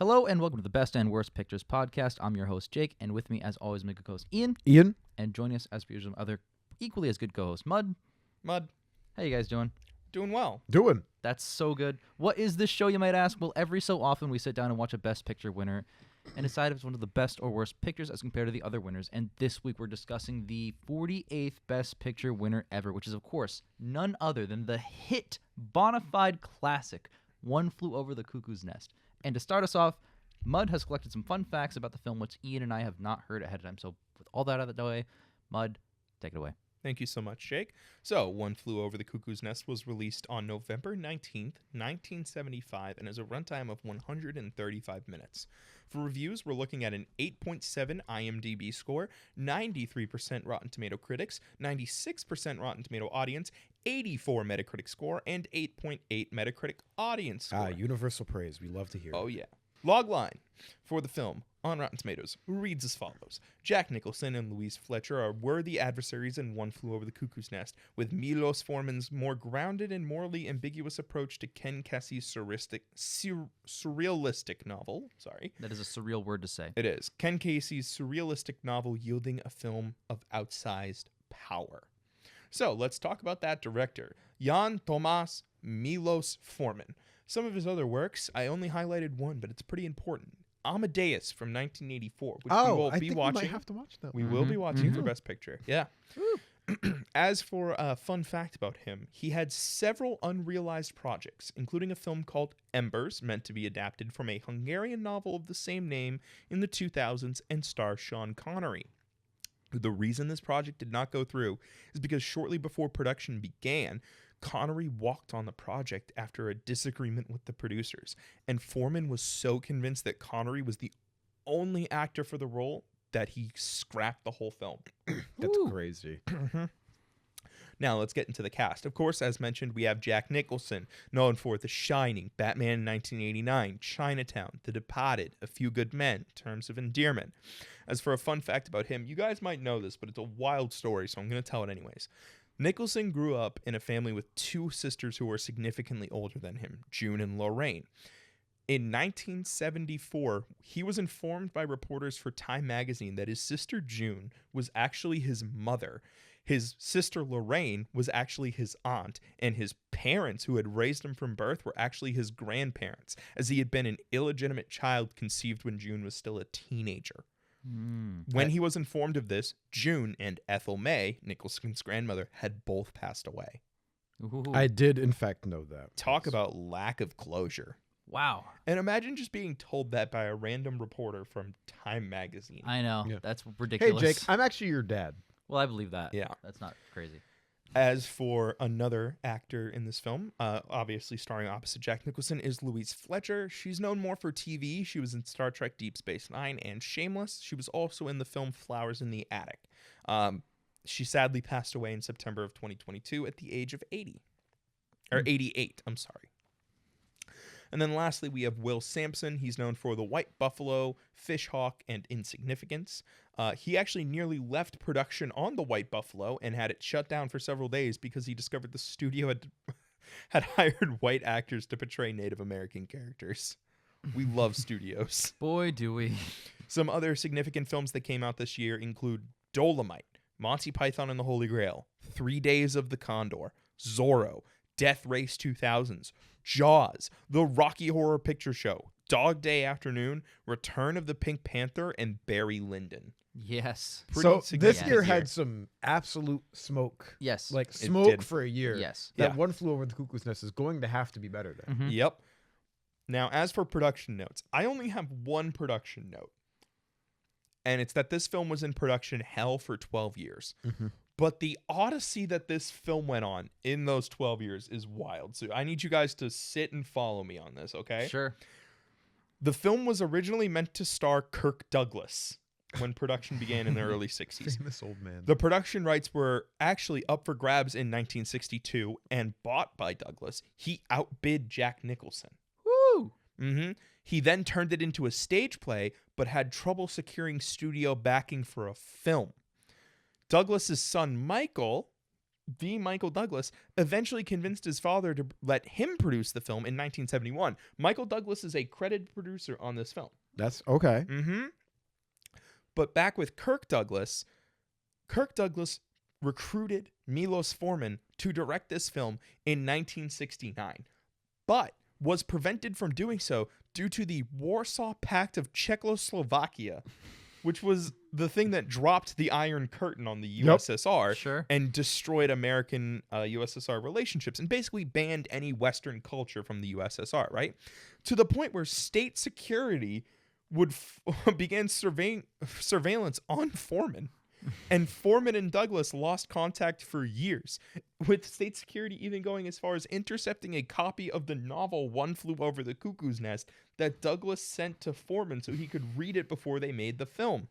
Hello and welcome to the Best and Worst Pictures podcast. I'm your host, Jake, and with me, as always, my co-host, Ian. And joining us, as per usual, other equally as good co-host, Mud. Mud. How you guys doing? Doing well. That's so good. What is this show, you might ask? Well, every so often we sit down and watch a Best Picture winner and decide if it's one of the best or worst pictures as compared to the other winners. And this week we're discussing the 48th Best Picture winner ever, which is, of course, none other than the hit, bona fide classic, One Flew Over the Cuckoo's Nest. And to start us off, Mud has collected some fun facts about the film, which Ian and I have not heard ahead of time. So with all that out of the way, Mud, take it away. Thank you so much, Jake. So, One Flew Over the Cuckoo's Nest was released on November 19th, 1975, and has a runtime of 135 minutes. For reviews, we're looking at an 8.7 IMDb score, 93% Rotten Tomato critics, 96% Rotten Tomato audience, 84 Metacritic score, and 8.8 Metacritic audience score. Universal praise. We love to hear it. Oh, yeah. Logline for the film on Rotten Tomatoes reads as follows. Jack Nicholson and Louise Fletcher are worthy adversaries in One Flew Over the Cuckoo's Nest, with Milos Forman's more grounded and morally ambiguous approach to Ken Kesey's surrealistic novel. Sorry. That is a surreal word to say. It is. Ken Kesey's surrealistic novel yielding a film of outsized power. So let's talk about that director, Jan Tomas Milos Forman. Some of his other works, I only highlighted one, but it's pretty important. Amadeus from 1984, which we will be watching. We might have to watch that. We will be watching for Best Picture. Yeah. As for a fun fact about him, he had several unrealized projects, including a film called Embers, meant to be adapted from a Hungarian novel of the same name in the 2000s and star Sean Connery. The reason this project did not go through is because shortly before production began, Connery walked on the project after a disagreement with the producers, and Foreman was so convinced that Connery was the only actor for the role that he scrapped the whole film. That's crazy. Now, let's get into the cast. Of course, as mentioned, we have Jack Nicholson, known for The Shining, Batman in 1989, Chinatown, The Departed, A Few Good Men, Terms of Endearment. As for a fun fact about him, you guys might know this, but it's a wild story, so I'm going to tell it anyways. Nicholson grew up in a family with two sisters who were significantly older than him, June and Lorraine. In 1974, he was informed by reporters for Time magazine that his sister June was actually his mother. His sister Lorraine was actually his aunt, and his parents, who had raised him from birth, were actually his grandparents, as he had been an illegitimate child conceived when June was still a teenager. When he was informed of this, June and Ethel May, Nicholson's grandmother, had both passed away. Ooh. I did, in fact, know that. Talk about lack of closure. Wow. And imagine just being told that by a random reporter from Time magazine. I know. Yeah. That's Hey, ridiculous. Jake, I'm actually your dad. Well, I believe that. Yeah. That's not crazy. As for another actor in this film, obviously starring opposite Jack Nicholson, is Louise Fletcher. She's known more for TV. She was in Star Trek Deep Space Nine and Shameless. She was also in the film Flowers in the Attic. She sadly passed away in September of 2022 at the age of 88, I'm sorry. And then lastly, we have Will Sampson. He's known for The White Buffalo, Fish Hawk, and Insignificance. He actually nearly left production on The White Buffalo and had it shut down for several days because he discovered the studio had hired white actors to portray Native American characters. We love studios. Boy, do we. Some other significant films that came out this year include Dolomite, Monty Python and the Holy Grail, 3 Days of the Condor, Zorro, Death Race 2000s, Jaws, The Rocky Horror Picture Show, Dog Day Afternoon, Return of the Pink Panther, and Barry Lyndon. Yes. So this year year had some absolute smoke. Yes. Like It smoke did. for a year. Yes. That Yeah. One Flew Over the Cuckoo's Nest is going to have to be better then. Mhm. Yep. Now, as for production notes, I only have one production note. And it's that this film was in production hell for 12 years. But the odyssey that this film went on in those 12 years is wild. So I need you guys to sit and follow me on this, okay? Sure. The film was originally meant to star Kirk Douglas when production began in the early 60s. Famous old man. The production rights were actually up for grabs in 1962 and bought by Douglas. He outbid Jack Nicholson. Woo! He then turned it into a stage play, but had trouble securing studio backing for a film. Douglas's son, Michael, V. Michael Douglas eventually convinced his father to let him produce the film in 1971. Michael Douglas is a credited producer on this film. That's okay. Mm-hmm. But back with Kirk Douglas recruited Milos Forman to direct this film in 1969, but was prevented from doing so due to the Warsaw Pact of Czechoslovakia, which was the thing that dropped the Iron Curtain on the USSR Sure. and destroyed American USSR relationships and basically banned any Western culture from the USSR, right? To the point where state security would begin surveillance on Foreman. And Foreman and Douglas lost contact for years, with state security even going as far as intercepting a copy of the novel One Flew Over the Cuckoo's Nest that Douglas sent to Foreman so he could read it before they made the film.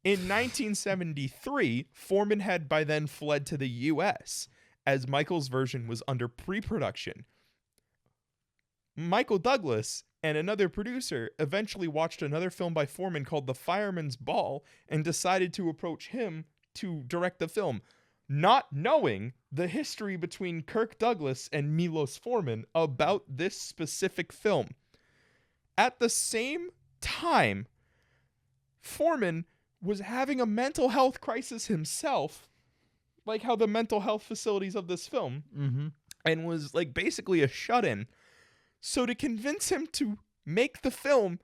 In 1973, Foreman had by then fled to the U.S., as Michael's version was under pre-production. Michael Douglas and another producer eventually watched another film by Foreman called The Fireman's Ball and decided to approach him to direct the film, not knowing the history between Kirk Douglas and Milos Forman about this specific film. At the same time, Foreman was having a mental health crisis himself, like how the mental health facilities of this film, and was like basically a shut-in. So to convince him to make the film,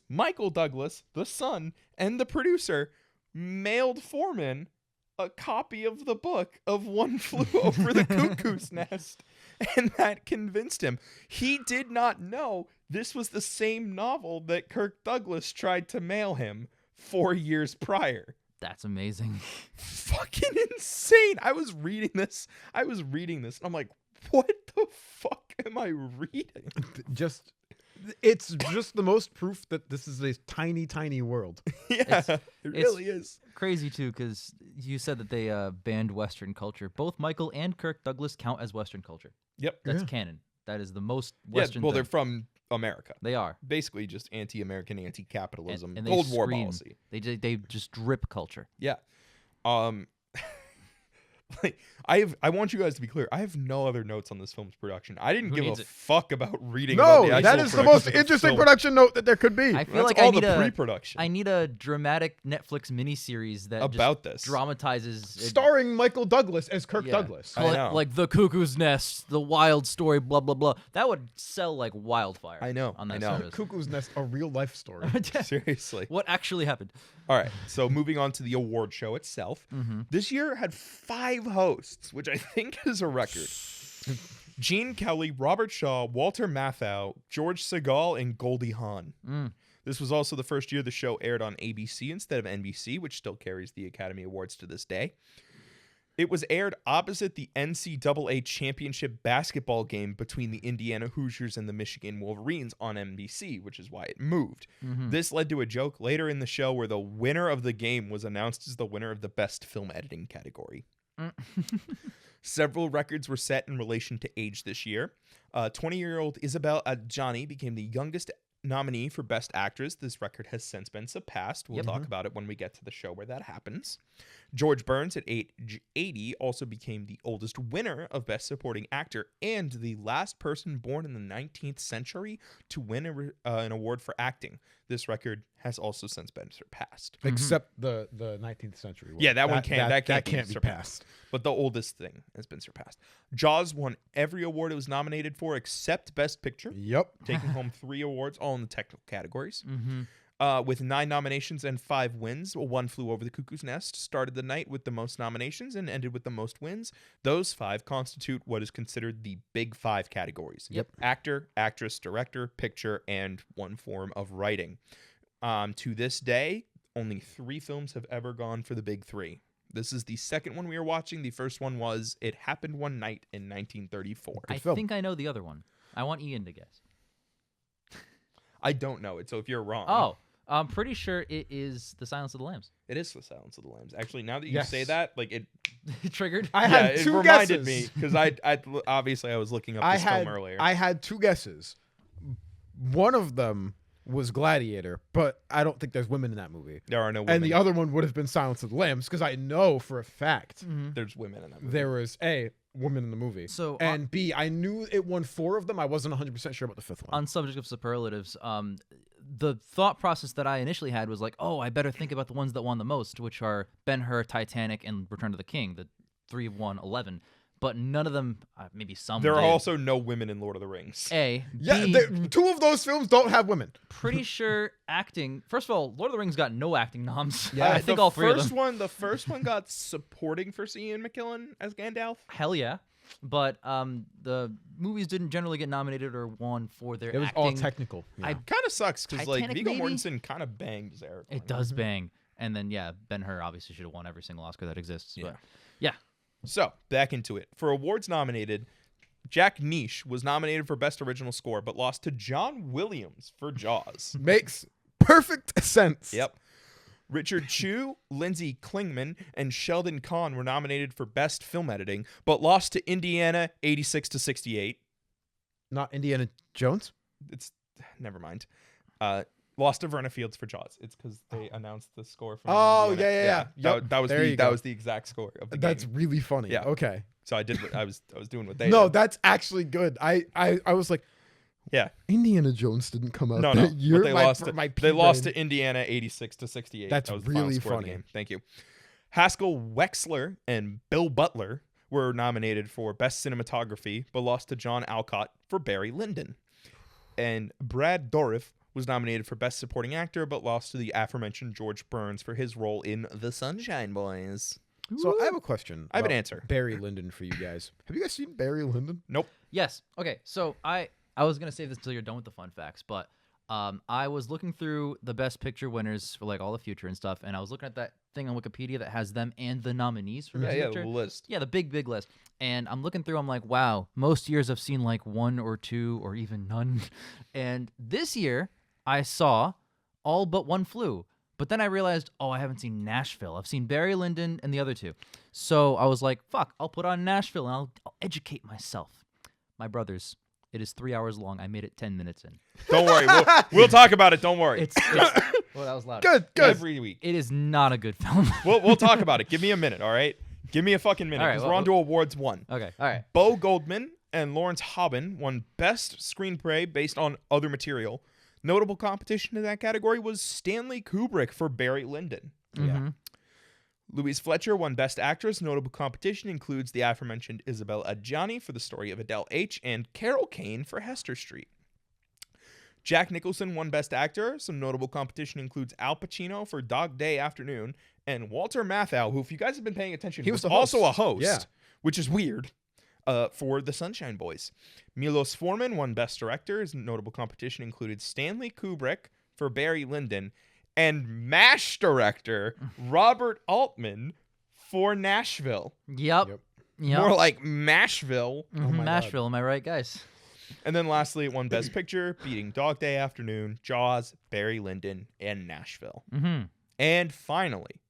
Michael Douglas, the son and the producer, mailed Foreman a copy of the book of One Flew Over the Cuckoo's Nest, and that convinced him. He did not know this was the same novel that Kirk Douglas tried to mail him 4 years prior. That's amazing. Fucking insane. I was reading this, and I'm like, what the fuck am I reading? It's just the most proof that this is a tiny, tiny world. Yeah, it really is. Crazy too, because you said that they banned Western culture. Both Michael and Kirk Douglas count as Western culture. Yep. That's canon. That is the most Western. Well, thing. they're from America. They are Basically just anti-American, anti-capitalism, and they Cold War scream. policy. They just drip culture. Yeah. Like, I want you guys to be clear. I have no other notes on this film's production. I didn't Who give a needs it? fuck about reading. about No, the that actual is the most production of interesting film. production note that there could be. I feel That's like all I need the a pre-production. I need a dramatic Netflix miniseries that about just this. dramatizes Starring Michael Douglas as Kirk yeah. Douglas. I know. Like The Cuckoo's Nest, The Wild Story, blah blah blah. That would sell like wildfire. I know, On that I know. service. Cuckoo's Nest, a real life story. Seriously. What actually happened? All right. So moving on to the award show itself. This year had 5 hosts, which I think is a record. Gene Kelly, Robert Shaw, Walter Matthau, George Segal, and Goldie Hawn. This was also the first year the show aired on ABC instead of NBC, which still carries the Academy Awards to this day. It was aired opposite the NCAA championship basketball game between the Indiana Hoosiers and the Michigan Wolverines on NBC, which is why it moved. This led to a joke later in the show where the winner of the game was announced as the winner of the best film editing category. Several records were set in relation to age this year. 20-year-old Isabelle Adjani became the youngest nominee for Best Actress. This record has since been surpassed. We'll talk about it when we get to the show where that happens. George Burns at age 80 also became the oldest winner of Best Supporting Actor and the last person born in the 19th century to win an award for acting. This record has also since been surpassed. Except the 19th century one. Yeah, that one can't. That can't be surpassed. passed. But the oldest thing has been surpassed. Jaws won every award it was nominated for except Best Picture, Yep. taking home 3 awards, all in the technical categories. With 9 nominations and 5 wins, One Flew Over the Cuckoo's Nest started the night with the most nominations and ended with the most wins. Those 5 constitute what is considered the Big 5 categories. Yep. Actor, actress, director, picture, and one form of writing. To this day, only 3 films have ever gone for the Big 3. This is the second one we are watching. The first one was It Happened One Night in 1934. I film. think I know the other one. I want Ian to guess. I don't know it, so if you're wrong. Oh, I'm pretty sure it is The Silence of the Lambs. It is The Silence of the Lambs. Actually, now that you Yes. say that, like it Triggered. I had it 2 reminded guesses. me because I obviously I was looking up this film earlier. I had 2 guesses. One of them was Gladiator, but I don't think there's women in that movie. There are no women. And the other one would have been Silence of the Lambs, because I know for a fact There's women in that movie. there was A, woman in the movie. So, and B, I knew it won 4 of them. I wasn't 100% sure about the 5th one. on subject of superlatives, the thought process that I initially had was like, oh, I better think about the ones that won the most, which are Ben-Hur, Titanic, and Return of the King, the 3 of 1, 11. But none of them, maybe some There are did. also no women in Lord of the Rings. A. Yeah, B, 2 of those films don't have women. pretty sure acting. First of all, Lord of the Rings got no acting noms. Yeah, I think the all 3 of them. The first one got supporting for Ian McKellen as Gandalf. Hell yeah. But the movies didn't generally get nominated or won for their It was acting. all technical. Yeah. I- Kind of sucks because like Titanic, Viggo maybe? Mortensen kind of bangs Aragorn. It does bang. And then, yeah, Ben-Hur obviously should have won every single Oscar that exists. Yeah. But yeah. So back into it. For awards nominated, Jack Nish was nominated for Best Original Score, but lost to John Williams for Jaws. Makes perfect sense. Yep. Richard Chu, Lindsay Klingman, and Sheldon Kahn were nominated for Best Film Editing, but lost to Indiana 86-68. Not Indiana Jones? It's never mind. Lost to Verna Fields for Jaws. It's because they announced the score from. Oh, Indiana. yeah. Yep. That was There you that go. was the exact score of the That's game. really funny. Yeah. Okay. So I did. I was doing what they. No, did. that's actually good. I was like, Yeah. Indiana Jones didn't come out No. that year. But they lost. my They lost P-brain. to Indiana 86-68. That's that was the final really score of the funny. game. Thank you. Haskell Wexler and Bill Butler were nominated for Best Cinematography, but lost to John Alcott for Barry Lyndon. And Brad Dourif was nominated for Best Supporting Actor, but lost to the aforementioned George Burns for his role in The Sunshine Boys. So I have a question. I have an about answer. Barry Lyndon for you guys. Have you guys seen Barry Lyndon? Nope. Yes. Okay. So I was gonna save this until you're done with the fun facts, but I was looking through the Best Picture winners for like all the future and stuff, and I was looking at that thing on Wikipedia that has them and the nominees for Best Yeah, Picture. the list. Yeah, the big list. And I'm looking through. I'm like, wow. Most years I've seen like 1 or 2 or even none, and this year I saw All But One Flew. But then I realized, oh, I haven't seen Nashville. I've seen Barry Lyndon and the other 2. So I was like, fuck, I'll put on Nashville and I'll educate myself. My brothers, it is 3 hours long. I made it 10 minutes in. Don't worry. We'll talk about it. Don't worry. It's well, that was loud. Good. Every week. It is not a good film. We'll talk about it. Give me a minute, all right? Give me a fucking minute. All right, Because well, we're on to awards 1. Okay, all right. Bo Goldman and Lawrence Hobben won Best Screenplay based on other material. Notable competition in that category was Stanley Kubrick for Barry Lyndon. Mhm. Louise Fletcher won Best Actress. Notable competition includes the aforementioned Isabel Adjani for The Story of Adele H. and Carol Kane for Hester Street. Jack Nicholson won Best Actor. Some notable competition includes Al Pacino for Dog Day Afternoon and Walter Matthau, who, if you guys have been paying attention, He was the also a host. host, Yeah. which is weird, for The Sunshine Boys. Milos Forman won Best Director. His notable competition included Stanley Kubrick for Barry Lyndon and MASH director Robert Altman for Nashville. Yep. More like Mashville. Oh my God. Nashville, am I right, guys? And then lastly, it won Best Picture, beating Dog Day Afternoon, Jaws, Barry Lyndon, and Nashville. Mm-hmm. And finally,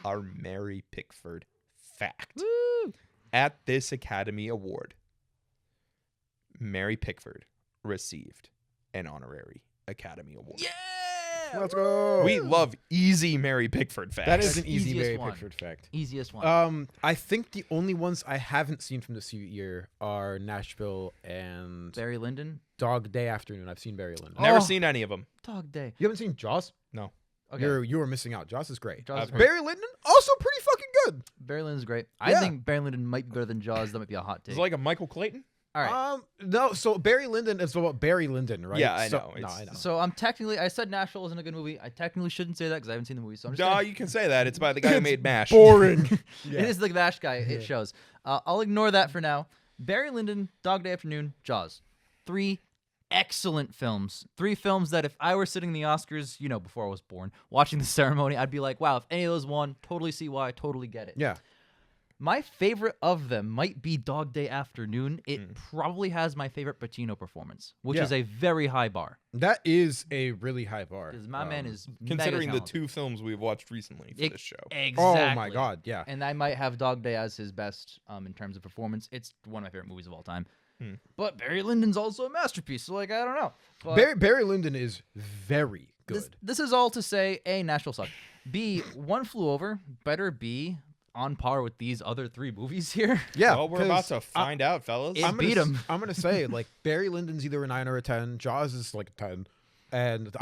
our Mary Pickford fact. Woo! At this Academy Award, Mary Pickford received an honorary Academy Award. Yeah! Let's go. We love easy Mary Pickford facts. That is an easy Easiest Mary one. Pickford fact. Easiest one. I think the only ones I haven't seen from this year are Nashville and Barry Lyndon? Dog Day Afternoon. I've seen Barry Lyndon. Never Oh. seen any of them. Dog Day. You haven't seen Jaws? No. Okay. You were missing out. Jaws is great. Jaws is I've great. Barry Lyndon also pretty fucking good. Barry Lyndon's great. I Yeah. think Barry Lyndon might be better than Jaws. That might be a hot take. Is it like a Michael Clayton? All right. No. So Barry Lyndon is about Barry Lyndon, right? Yeah, I So- know. No, It's- I know. So I said Nashville isn't a good movie. I technically shouldn't say that because I haven't seen the movie. So I'm just No, gonna, you can say that. It's by the guy who made MASH. Boring. It is the MASH guy. It shows. I'll ignore that for now. Barry Lyndon, Dog Day Afternoon, Jaws. 3 excellent films. 3 films that if I were sitting in the Oscars, before I was born, watching the ceremony, I'd be like, wow, if any of those won, totally see why, totally get it. Yeah. My favorite of them might be Dog Day Afternoon. It probably has my favorite Pacino performance, which Yeah. is a very high bar. That is a really high bar. Because my man is Considering mega the talented. 2 films we've watched recently for this show. Exactly. Oh my God, yeah. And I might have Dog Day as his best in terms of performance. It's one of my favorite movies of all time. But Barry Lyndon's also a masterpiece. So like I don't know. But Barry Lyndon is very good. this is all to say: A, Nashville sucked. B, One Flew Over better be on par with these other 3 movies here. Yeah, Well, we're about 'cause to find out, fellas. It beat 'em. I'm gonna say like Barry Lyndon's either a 9 or a 10. Jaws is like a 10, and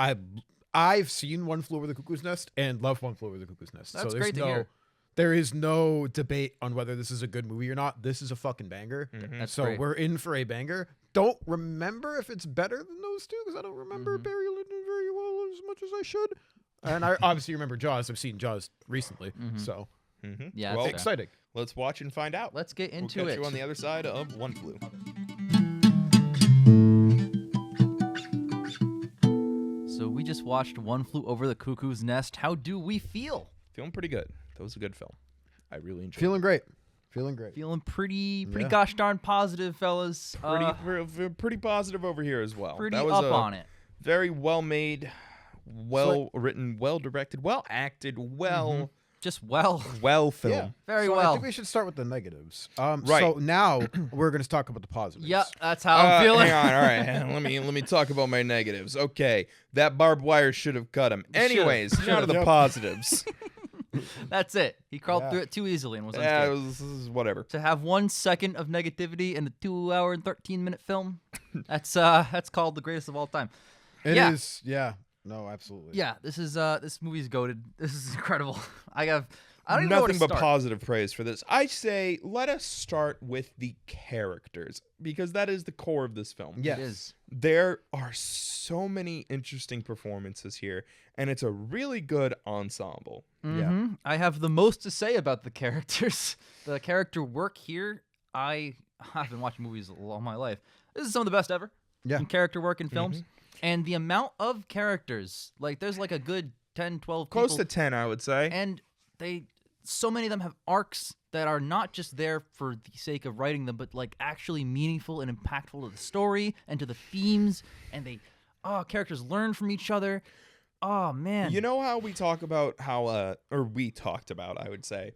I've seen One Flew Over the Cuckoo's Nest and love One Flew Over the Cuckoo's Nest. That's so great to hear. There is no debate on whether this is a good movie or not. This is a fucking banger. That's So great. we're in for a banger. Don't remember if it's better than those two because I don't remember Barry Lyndon very well as much as I should. And I obviously remember Jaws. I've seen Jaws recently, so Yeah, Well, that's fair. exciting. let's watch and find out. Let's get We'll into catch it. you on the other side of One Flew. So we just watched One Flew Over the Cuckoo's Nest. How do we feel? Feeling pretty good. That was a good film. I really enjoyed Feeling great. Feeling great. Feeling pretty Yeah. gosh darn positive, fellas. it. Pretty positive over here as well. Pretty that was up on it. Very well made, well written, well directed, well acted, well Just well. film. Yeah. Very So I well. think we should start with the negatives. Right. So now we're going to talk about the positives. Yeah, that's how I'm feeling. Hang on, all right. let me talk about my negatives. Okay, that barbed wire should have cut him. Anyways, now to the Yep. positives. That's it. He crawled Yeah. through it too easily and was Yeah, unscared. this is whatever. To have 1 second of negativity in a 2-hour and 13-minute film, that's called the greatest of all time. It Yeah. is. Yeah. No, absolutely. Yeah, this movie's goated. This is incredible. I don't even know where to Nothing but start. positive praise for this. I say let us start with the characters because that is the core of this film. Yes. It is. There are so many interesting performances here, and it's a really good ensemble. Mhm. I have the most to say about the characters. The character work here, I've been watching movies all my life. This is some of the best ever. Yeah. In character work in films. And the amount of characters, like there's like a good 10, 12 Close people. to 10, I would say. And so many of them have arcs that are not just there for the sake of writing them, but like actually meaningful and impactful to the story and to the themes. And characters learn from each other. Oh man. You know how we talk about we talked about, I would say,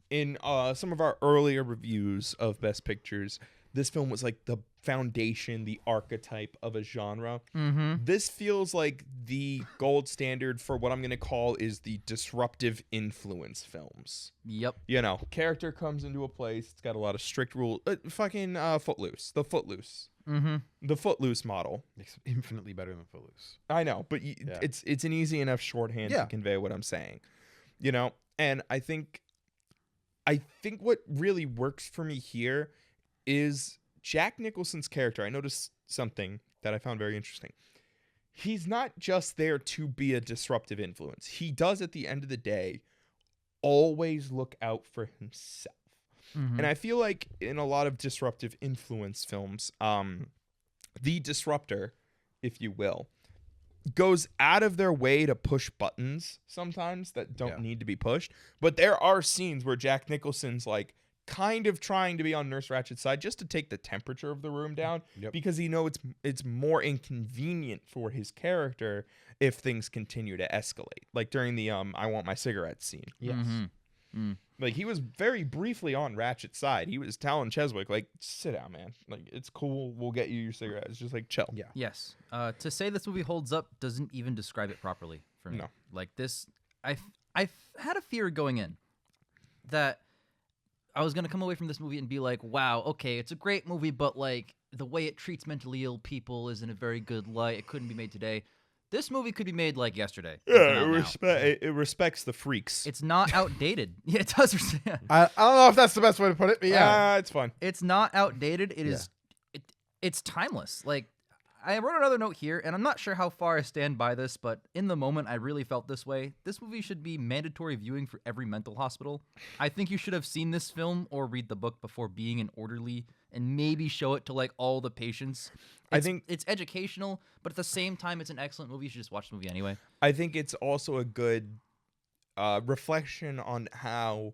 in some of our earlier reviews of Best Pictures, this film was like the foundation, the archetype of a genre. This feels like the gold standard for what I'm going to call is the disruptive influence films. Yep. You know, character comes into a place, it's got a lot of strict rules. Footloose. The Footloose. The Footloose model. It's infinitely better than Footloose. I know, but Yeah. it's an easy enough shorthand Yeah. to convey what I'm saying. You know, and I think what really works for me here is Jack Nicholson's character. I noticed something that I found very interesting. He's not just there to be a disruptive influence. He does, at the end of the day, always look out for himself. And I feel like in a lot of disruptive influence films, the disruptor, if you will, goes out of their way to push buttons sometimes that don't need to be pushed. But there are scenes where Jack Nicholson's like kind of trying to be on Nurse Ratchet's side just to take the temperature of the room down because he knows it's more inconvenient for his character if things continue to escalate. Like during the I want my cigarette scene. Yes. Like he was very briefly on Ratchet's side. He was telling Cheswick, like, sit down, man. Like, it's cool. We'll get you your cigarette. It's just like chill. Yeah. Yes. To say this movie holds up doesn't even describe it properly for me. No. Like this, I've had a fear going in that I was gonna come away from this movie and be like, wow, okay, it's a great movie, but like the way it treats mentally ill people is in a very good light. It couldn't be made today. This movie could be made like yesterday. It came out now. It respects the freaks. It's not outdated. Yeah, it does. I don't know if that's the best way to put it, but yeah. It's fun. It's not outdated. It is. It's timeless. Like I wrote another note here, and I'm not sure how far I stand by this, but in the moment, I really felt this way. This movie should be mandatory viewing for every mental hospital. I think you should have seen this film or read the book before being an orderly, and maybe show it to like all the patients. I think it's educational, but at the same time, it's an excellent movie. You should just watch the movie anyway. I think it's also a good reflection on how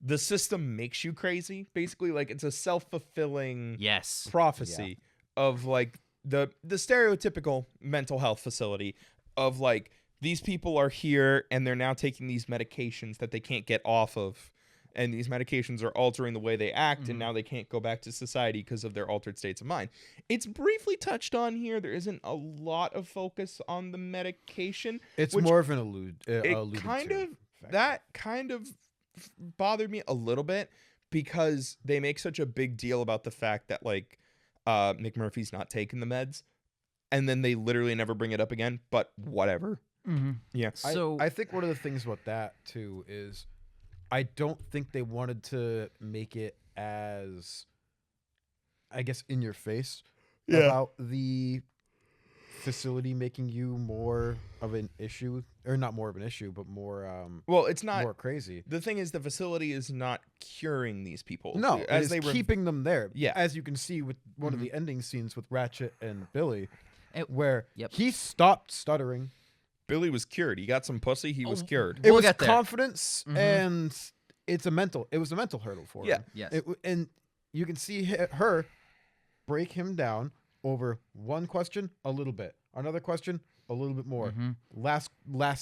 the system makes you crazy. Basically, like it's a self-fulfilling prophecy of like the stereotypical mental health facility of like these people are here and they're now taking these medications that they can't get off of and these medications are altering the way they act, and now they can't go back to society because of their altered states of mind. It's briefly touched on here. There isn't a lot of focus on the medication. It's which more of an alluded kind to of factor. that kind of bothered me a little bit, because they make such a big deal about the fact that like McMurphy's not taking the meds, and then they literally never bring it up again. But whatever. Yeah. So I think one of the things about that too is I don't think they wanted to make it as, I guess, in your face about the facility making you more of an issue, or not more of an issue, but more Well, it's not more crazy. the thing is the facility is not curing these people. No, as it's they were keeping them there. Yeah. As you can see with one of the ending scenes with Ratchet and Billy, where Yep. he stopped stuttering. Billy was cured. He got some pussy. He was cured. It We'll was get there. confidence, and it was a mental hurdle for Yeah. him. Yes. And you can see her break him down over one question, a little bit. Another question, a little bit more. Last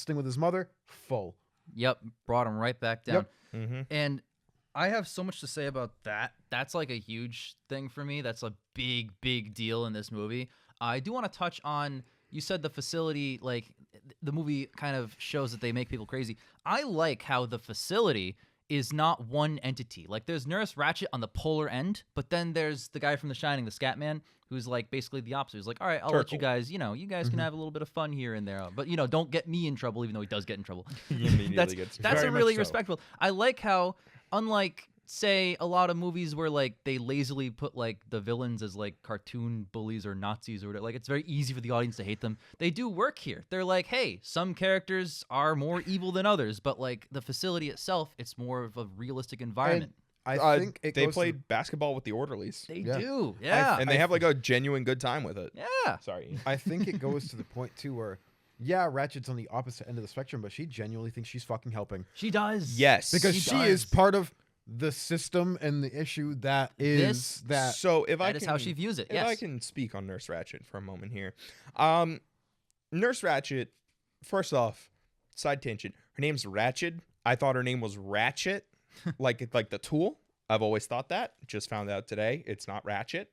thing with his mother, full. Yep, brought him right back down. Yep. And I have so much to say about that. That's like a huge thing for me. That's a big, big deal in this movie. I do want to touch on, you said the facility, like the movie kind of shows that they make people crazy. I like how the facility is not one entity. Like there's Nurse Ratchet on the polar end, but then there's the guy from The Shining, the Scat Man, who's like basically the opposite. He's like, all right, I'll let you guys, you guys can have a little bit of fun here and there, but don't get me in trouble, even though he does get in trouble. He immediately gets That's Very a much really so. respectful. I like how, unlike say a lot of movies where like they lazily put like the villains as like cartoon bullies or Nazis or whatever, like it's very easy for the audience to hate them. They do work here. They're like, hey, some characters are more evil than others, but like the facility itself, it's more of a realistic environment. I think it they goes to played basketball with the orderlies, They Yeah. do, yeah, and they have like a genuine good time with it. yeah. Sorry. I think it goes to the point too where, yeah, Ratchet's on the opposite end of the spectrum, but she genuinely thinks she's fucking helping She does. Yes, because She she is does. part of the system and the issue that is that. So if I That is can, how she views it. if Yes. I can speak on Nurse Ratchet for a moment here, Nurse Ratchet. First off, side tangent. Her name's Ratchet. I thought her name was Ratchet, like the tool. I've always thought that. Just found out today. It's not Ratchet.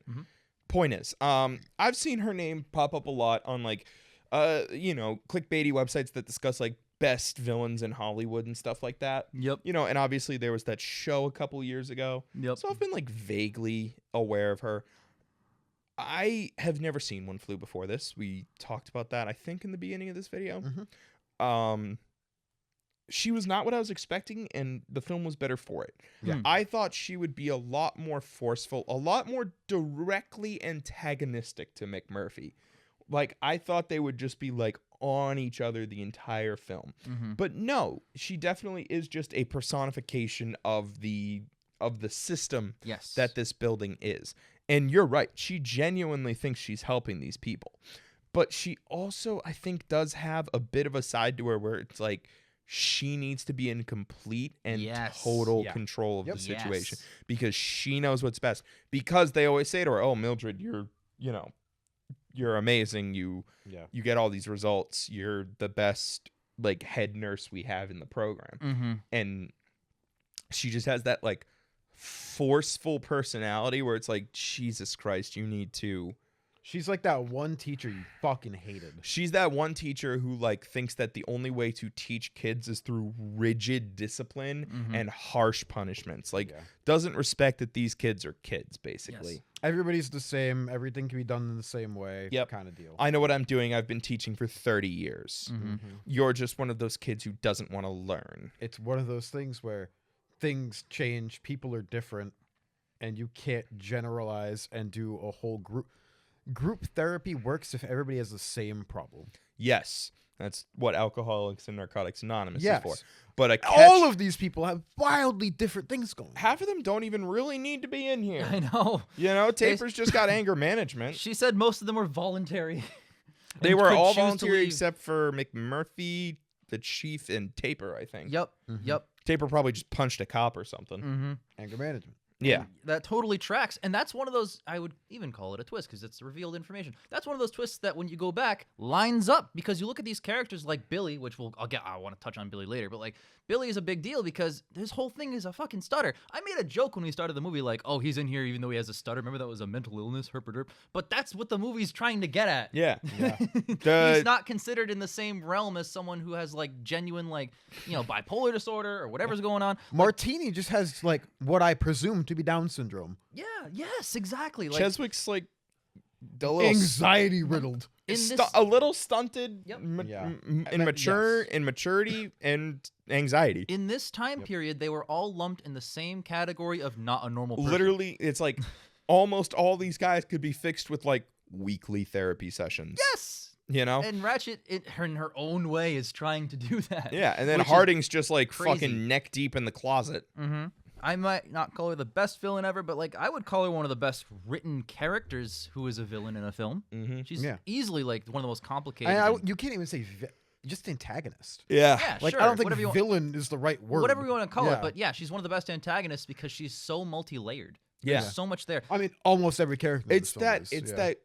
Point is, I've seen her name pop up a lot on like, clickbaity websites that discuss like best villains in Hollywood and stuff like that. Yep. And obviously there was that show a couple years ago. Yep. So I've been like vaguely aware of her. I have never seen One Flew before this. We talked about that, I think, in the beginning of this video. She was not what I was expecting, and the film was better for it. Yeah. I thought she would be a lot more forceful, a lot more directly antagonistic to McMurphy. Like, I thought they would just be like on each other the entire film. But no, she definitely is just a personification of the system Yes. that this building is. And you're right, she genuinely thinks she's helping these people. But she also, I think, does have a bit of a side to her where it's like she needs to be in complete and Yes. total Yeah. control of Yep. the situation Yes. because she knows what's best. Because they always say to her, "Oh, Mildred, you're amazing. You get all these results. You're the best like head nurse we have in the program." And she just has that like forceful personality where it's like, Jesus Christ, you need to. She's like that one teacher you fucking hated. She's that one teacher who like thinks that the only way to teach kids is through rigid discipline and harsh punishments. Like doesn't respect that these kids are kids, basically. Yes. Everybody's the same. Everything can be done in the same way. Yep. Kind of deal. I know what I'm doing. I've been teaching for 30 years. You're just one of those kids who doesn't want to learn. It's one of those things where things change, people are different, and you can't generalize and do a whole group. Group therapy works if everybody has the same problem. Yes. That's what Alcoholics and Narcotics Anonymous Yes. is for. But a catch, All of these people have wildly different things going on. half of them don't even really need to be in here. I know. Taper's just got anger management. She said most of them were voluntary. They and were could all choose to voluntary leave. except for McMurphy, the chief, and Taper, I think. Yep. Yep. Taper probably just punched a cop or something. Anger management. Yeah. And that totally tracks. And that's one of those, I would even call it a twist because it's revealed information. That's one of those twists that when you go back lines up because you look at these characters like Billy, which I want to touch on Billy later, but like Billy is a big deal because his whole thing is a fucking stutter. I made a joke when we started the movie like, oh, he's in here even though he has a stutter. Remember that was a mental illness, herp. But that's what the movie's trying to get at. Yeah. He's not considered in the same realm as someone who has like genuine like, bipolar disorder or whatever's going on. Martini just has like what I presume to be Down syndrome. Yeah, yes, exactly. Like Cheswick's like a little Anxiety riddled. a little stunted Yep. in maturity and anxiety. in this time period, they were all lumped in the same category of not a normal person. Literally, it's like almost all these guys could be fixed with like weekly therapy sessions. Yes. And Ratchet, in her own way, is trying to do that. yeah, and then which is Harding's just like crazy. fucking neck deep in the closet. Mm-hmm. I might not call her the best villain ever, but like I would call her one of the best written characters who is a villain in a film. Mm-hmm. She's Yeah. easily like one of the most complicated. You can't even say just antagonist. Yeah. yeah, Like sure. I don't think whatever you want, villain is the right word. whatever you want to call Yeah. it, but yeah, she's one of the best antagonists because she's so multi-layered. Yeah. There's so much there. I mean, almost every character. in It's this film that is, it's yeah. that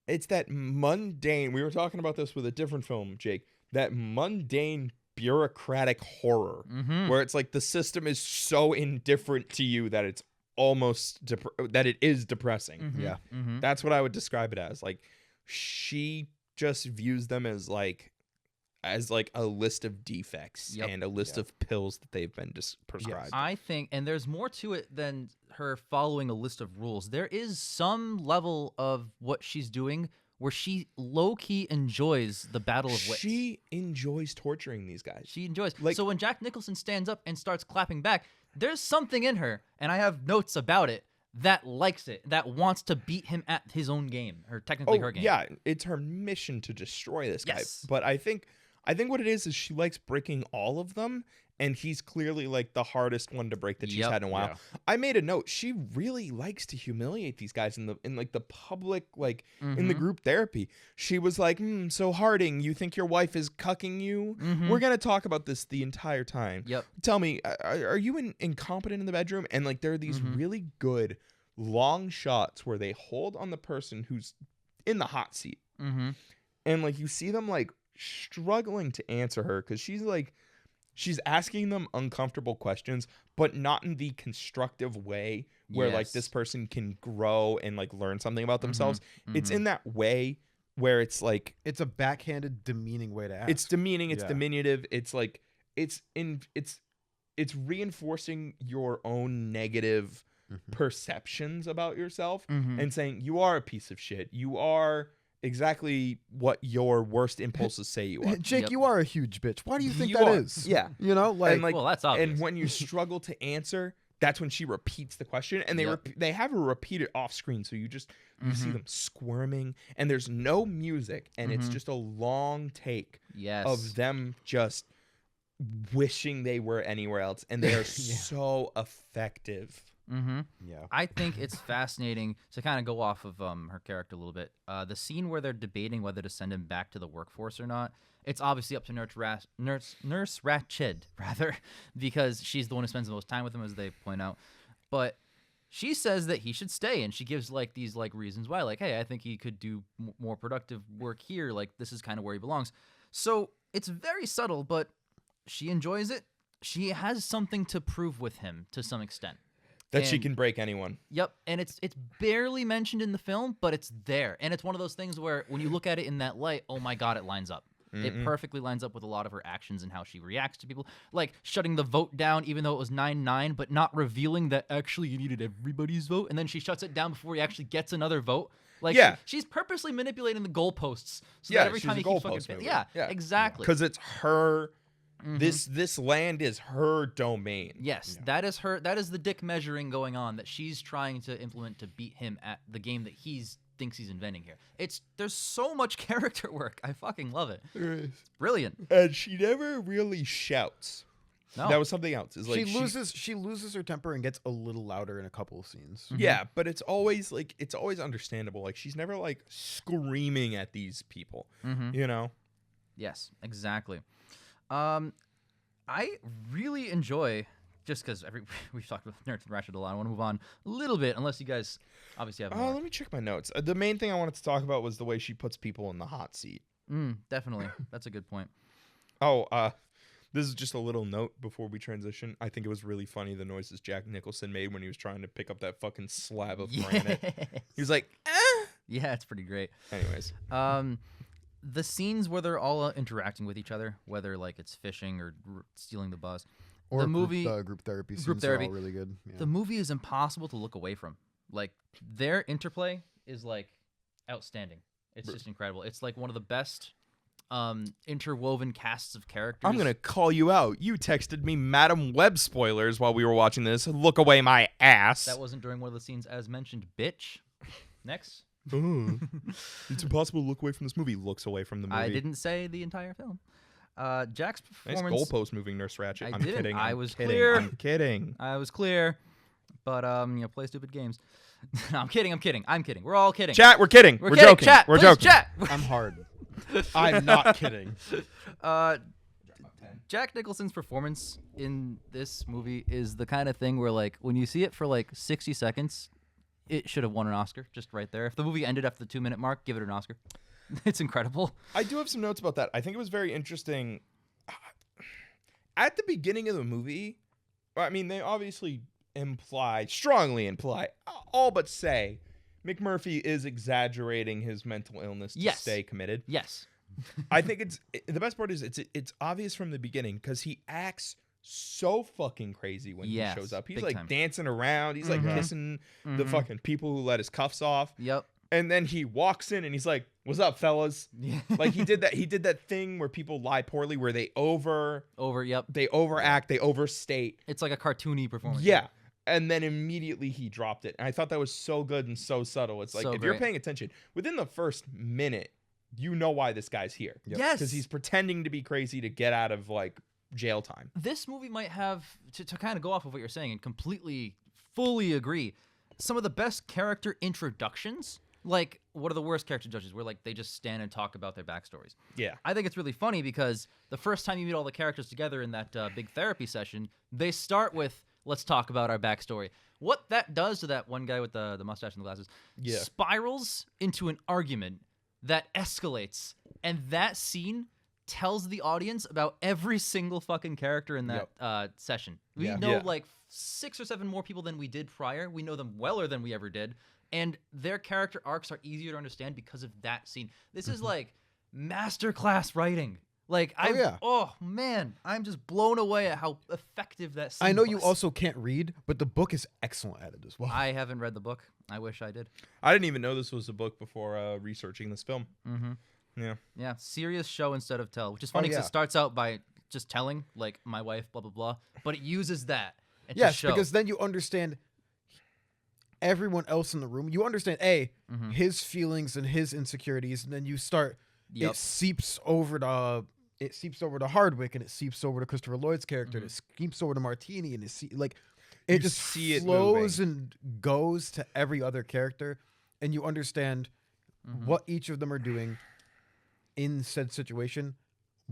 it's that mundane. We were talking about this with a different film, Jake. That mundane bureaucratic horror Mm-hmm. where it's like the system is so indifferent to you that it's almost that it is depressing. Mm-hmm. Yeah. Mm-hmm. That's what I would describe it as. Like she just views them as like a list of defects Yep. and a list of pills that they've been prescribed. I think, and there's more to it than her following a list of rules. There is some level of what she's doing where she low-key enjoys the battle of wits. She enjoys torturing these guys. She enjoys. Like- So when Jack Nicholson stands up and starts clapping back, there's something in her, and I have notes about it, that likes it, that wants to beat him at his own game, or technically her game. Yeah, it's her mission to destroy this Yes. guy. But I think what it is she likes breaking all of them, and he's clearly like the hardest one to break that she's Yep. had in a while. Yeah. I made a note. She really likes to humiliate these guys in like the public, like in the Mhm. group therapy. She was like, "So Harding, you think your wife is cucking you? Mhm. We're gonna talk about this the entire time. Yep. Tell me, are you incompetent in the bedroom?" And like there are these really good long shots where they hold on the person who's in the hot seat, Mm-hmm. and like you see them like struggling to answer her because she's asking them uncomfortable questions, but not in the constructive way where like Yes. this person can grow and like learn something about themselves. It's mhm. in that way where it's like It's a backhanded, demeaning way to ask. it's demeaning, it's Yeah. diminutive, it's like it's reinforcing your own negative Mhm. perceptions about yourself Mhm. and saying you are a piece of shit. You are exactly what your worst impulses say you are. Jake, Yep. you are a huge bitch. Why do you think You that are. is? Yeah. You know, like, like- well, that's obvious. And when you struggle to answer, that's when she repeats the question, and Yep. they have her repeat it off screen, so you see Mhm. them squirming, and there's no music, and it's Mhm. just a long take yes. of them just wishing they were anywhere else, and they are so effective. Mm-hmm. yeah. I think it's fascinating to kind of go off of her character a little bit. The scene where they're debating whether to send him back to the workforce or not. It's obviously up to Nurse Ratched, rather, because she's the one who spends the most time with him, as they point out. But she says that he should stay, and she gives like these like reasons why, like, hey, I think he could do more productive work here. Like, this is kind of where he belongs. So it's very subtle, but she enjoys it. She has something to prove with him to some extent. That she And- can break anyone. Yep, and it's barely mentioned in the film, but it's there, and it's one of those things where when you look at it in that light, oh my god, it lines up. It perfectly lines up with a lot of her actions and how she reacts to people, like shutting the vote down even though it was 9-9, but not revealing that actually you needed everybody's vote, and then she shuts it down before he actually gets another vote. Like, Yeah. she's purposely manipulating the goalposts so Yeah, that every she's time a he keeps fucking goalpost mover. yeah, Yeah. exactly. Because it's her. Mhm. This land is her domain. Yes, that is her. That is the dick measuring going on that she's trying to implement to beat him at the game that thinks he's inventing here. There's so much character work. I fucking love it. It's brilliant. And she never really shouts. No. That was something else. Is like she loses her temper and gets a little louder in a couple of scenes. Yeah, but it's always understandable. Like she's never like screaming at these people. Mhm. You know? Yes, exactly. I really enjoy just because we've talked about Nerds and Ratchet a lot, I want to move on a little bit, unless you guys obviously have more. Let me check my notes. The main thing I wanted to talk about was the way she puts people in the hot seat. Definitely. That's a good point. Oh, this is just a little note before we transition. I think it was really funny the noises Jack Nicholson made when he was trying to pick up that fucking slab of granite. He was like, eh. Yeah, it's pretty great. Anyways. The scenes where they're all interacting with each other, whether like it's fishing or stealing the bus, Or the movie group therapy scenes are all really good. Yeah. The movie is impossible to look away from. Like their interplay is like outstanding. It's just incredible. It's like one of the best interwoven casts of characters. I'm gonna call you out. You texted me Madam Web spoilers while we were watching this. Look away my ass. That wasn't during one of the scenes as mentioned. Bitch. Next. It's impossible to look away from this movie. Looks away from the movie. I didn't say the entire film. Jack's Nice performance. goalpost moving, Nurse Ratchet. I I'm didn't. kidding. I I'm was kidding. clear. I'm kidding. I was clear, but play stupid games. No, I'm kidding. We're all kidding. Chat, we're kidding. We're kidding. joking. Chat, we're please, joking. Chat. I'm hard. I'm not kidding. Jack Nicholson's performance in this movie is the kind of thing where, like, when you see it for like 60 seconds, it should have won an Oscar just right there. If the movie ended after the 2-minute mark, give it an Oscar. It's incredible. I do have some notes about that. I think it was very interesting. At the beginning of the movie, I mean, they obviously strongly imply, all but say, McMurphy is exaggerating his mental illness to stay committed. Yes. I think the best part is it's obvious from the beginning because he acts so fucking crazy when he shows up. He's big like time. dancing around. He's like kissing the fucking people who let his cuffs off. Yep. And then he walks in and he's like, "What's up, fellas?" Yeah. Like he did that thing where people lie poorly, where they Yep. they overact, they overstate. It's like a cartoony performance. Yeah. And then immediately he dropped it. And I thought that was so good and so subtle. It's like, So if you're great. paying attention, within the first minute, you know why this guy's here. Yes. Because he's pretending to be crazy to get out of like jail time. This movie might have, to kind of go off of what you're saying and completely, fully agree, some of the best character introductions. Like, what are the worst character judges? Where like they just stand and talk about their backstories. Yeah. I think it's really funny because the first time you meet all the characters together in that big therapy session, they start with, let's talk about our backstory. What that does to that one guy with the mustache and the glasses spirals into an argument that escalates. And that scene tells the audience about every single fucking character in that session. We know like 6 or 7 more people than we did prior. We know them weller than we ever did. And their character arcs are easier to understand because of that scene. This is like masterclass writing. Like, oh man, I'm just blown away at how effective that scene I know was. you also can't read, but the book is excellent at it as well. I haven't read the book. I wish I did. I didn't even know this was a book before researching this film. Mm-hmm. Yeah. Yeah, serious show instead of tell, which is funny because it starts out by just telling, like, my wife, blah, blah, blah. But it uses that. Yes, show. because then you understand everyone else in the room. You understand, his feelings and his insecurities, and then you start, it seeps over to Hardwick, and it seeps over to Christopher Lloyd's character, and it seeps over to Martini, and it just see it flows and goes to every other character, and you understand what each of them are doing in said situation,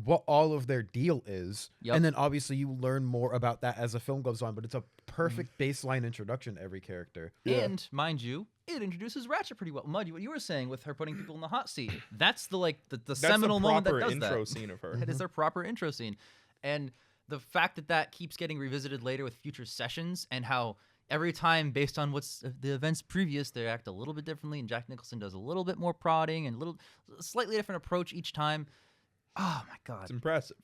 what all of their deal is, and then obviously you learn more about that as the film goes on, but it's a perfect baseline introduction to every character. And mind you, it introduces Ratchet pretty well. Muddy, what you were saying with her putting people in the hot seat, that's the seminal moment that does that. That's the proper intro scene of her. That is their proper intro scene. And the fact that keeps getting revisited later with future sessions, and how every time, based on what's the events previous, they act a little bit differently, and Jack Nicholson does a little bit more prodding and a slightly different approach each time. Oh my God. It's impressive.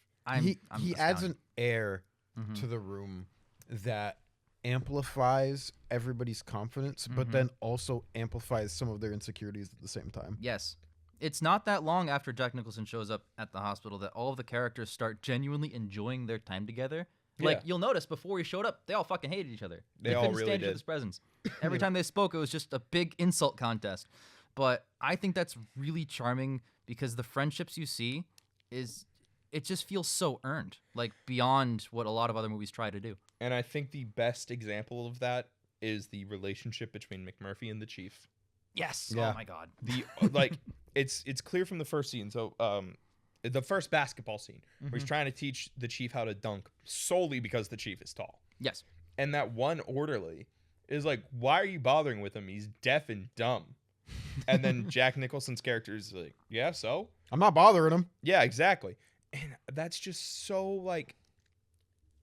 He adds an air to the room that amplifies everybody's confidence, but then also amplifies some of their insecurities at the same time. Yes. It's not that long after Jack Nicholson shows up at the hospital that all of the characters start genuinely enjoying their time together. Like, you'll notice before he showed up, they all fucking hated each other. They all couldn't really stand each did. other's presence. Every time they spoke, it was just a big insult contest. But I think that's really charming because the friendships you see it just feels so earned, like beyond what a lot of other movies try to do. And I think the best example of that is the relationship between McMurphy and the Chief. Yes. Yeah. Oh my God. It's clear from the first scene. So the first basketball scene where he's Mhm. trying to teach the chief how to dunk solely because the chief is tall. Yes. And that one orderly is like, why are you bothering with him? He's deaf and dumb. And then Jack Nicholson's character is like, yeah, so? I'm not bothering him. Yeah, exactly. And that's just so like,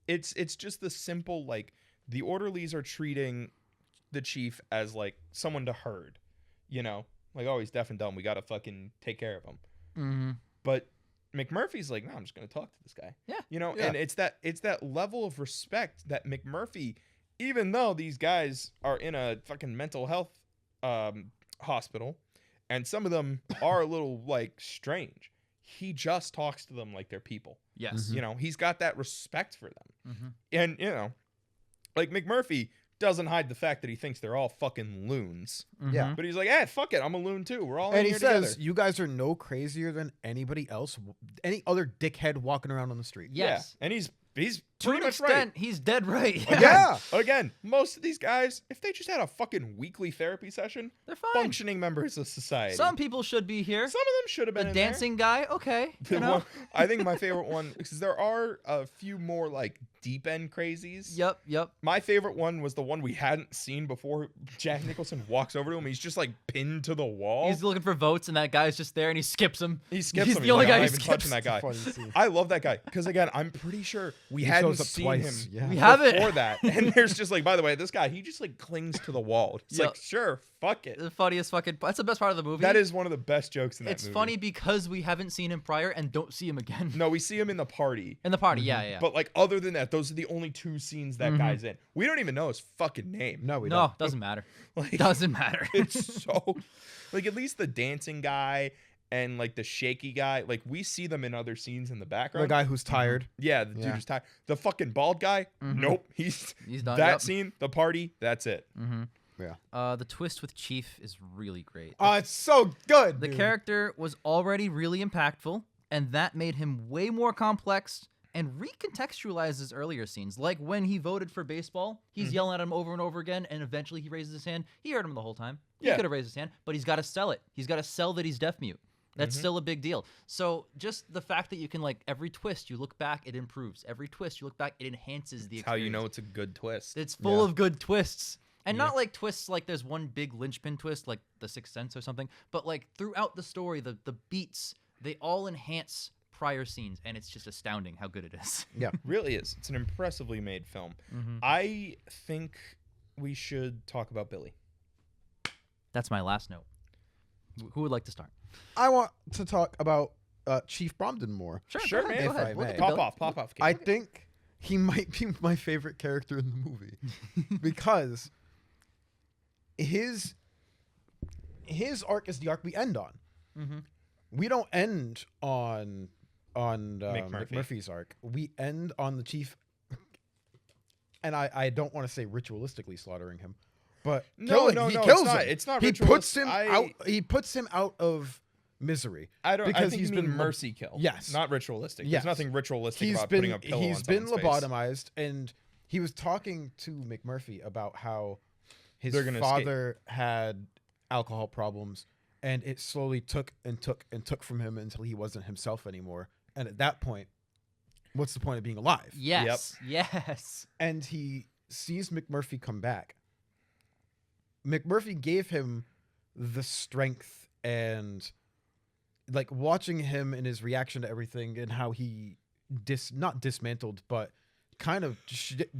it's just the simple, like, the orderlies are treating the chief as like someone to herd, you know? Like, oh, he's deaf and dumb. We got to fucking take care of him. Mm-hmm. But McMurphy's like, no, I'm just going to talk to this guy. Yeah. You know, Yeah. and it's that level of respect that McMurphy, even though these guys are in a fucking mental health hospital, and some of them are a little like strange, he just talks to them like they're people. Yes. You know, he's got that respect for them. Mm-hmm. And, you know, like McMurphy doesn't hide the fact that he thinks they're all fucking loons. Yeah. But he's like, hey, fuck it, I'm a loon too. We're all in And he here says, together. you guys are no crazier than anybody else, any other dickhead walking around on the street. Yes. Yeah. And he's To pretty an much right. extent, he's dead right. Yeah. Again, most of these guys, if they just had a fucking weekly therapy session, They're fine. functioning members of society. Some people should be here. Some of them should have The been in dancing guy, okay. there. You know? I think my favorite one, because there are a few more like deep end crazies. Yep. My favorite one was the one we hadn't seen before Jack Nicholson walks over to him. He's just like pinned to the wall. He's looking for votes, and that guy's just there, and he skips him. He skips He's him. the only like, guy I'm who not even skips. touching that guy. Funny scene. I love that guy because again, I'm pretty sure we He hadn't shows up seen twice. him Yeah. We have it. before that, and there's just like, by the way, this guy, he just like clings to the wall. It's Yep. like, sure, fuck it. The funniest fucking. That's the best part of the movie. That is one of the best jokes in that It's movie. funny because we haven't seen him prior and don't see him again. No, we see him in the party. In the party, yeah. But like other than that, those are the only two scenes that guy's in. We don't even know his fucking name. No, we No, don't. doesn't matter. Like, Doesn't matter. it's so like at least the dancing guy and like the shaky guy, like we see them in other scenes in the background. The guy who's tired. Yeah, the dude Yeah. is tired. The fucking bald guy, nope. He's done. that Yep. scene, the party, that's it. Yeah. The twist with Chief is really great. Oh, it's so good. The dude. character was already really impactful, and that made him way more complex and recontextualized his earlier scenes. Like when he voted for baseball, he's yelling at him over and over again, and eventually he raises his hand. He heard him the whole time. He Yeah. could have raised his hand, but he's got to sell it. He's got to sell that he's deaf mute. That's still a big deal. So just the fact that you can, like, every twist you look back, it improves. Every twist you look back, it enhances the That's how you experience. know it's a good twist. It's full of good twists. And not like twists like there's one big linchpin twist like The Sixth Sense or something, but like throughout the story, the beats, they all enhance prior scenes, and it's just astounding how good it is. Yeah. Really is. It's an impressively made film. I think we should talk about Billy. That's my last note. Who would like to start? I want to talk about Chief Bromden more. Sure, go ahead, man. go ahead. If I We'll may. get to Pop Billy. off. I think he might be my favorite character in the movie because his arc is the arc we end on. We don't end on McMurphy's arc. We end on the Chief, and I don't want to say ritualistically slaughtering him, but No, killing, no, he no, kills it's not- him. it's not He puts him ritualist- out. He puts him out of misery. I because think he's you mean been mercy kill. Yes. Not ritualistic. Yes. There's nothing ritualistic He's about been putting a pillow he's on been someone's face. lobotomized, and he was talking to McMurphy about how his They're gonna father had alcohol problems, and it slowly took from him until he wasn't himself anymore. And at that point, what's the point of being alive? Yes. Yes. And he sees McMurphy come back. McMurphy gave him the strength, and like watching him and his reaction to everything and how he not dismantled but kind of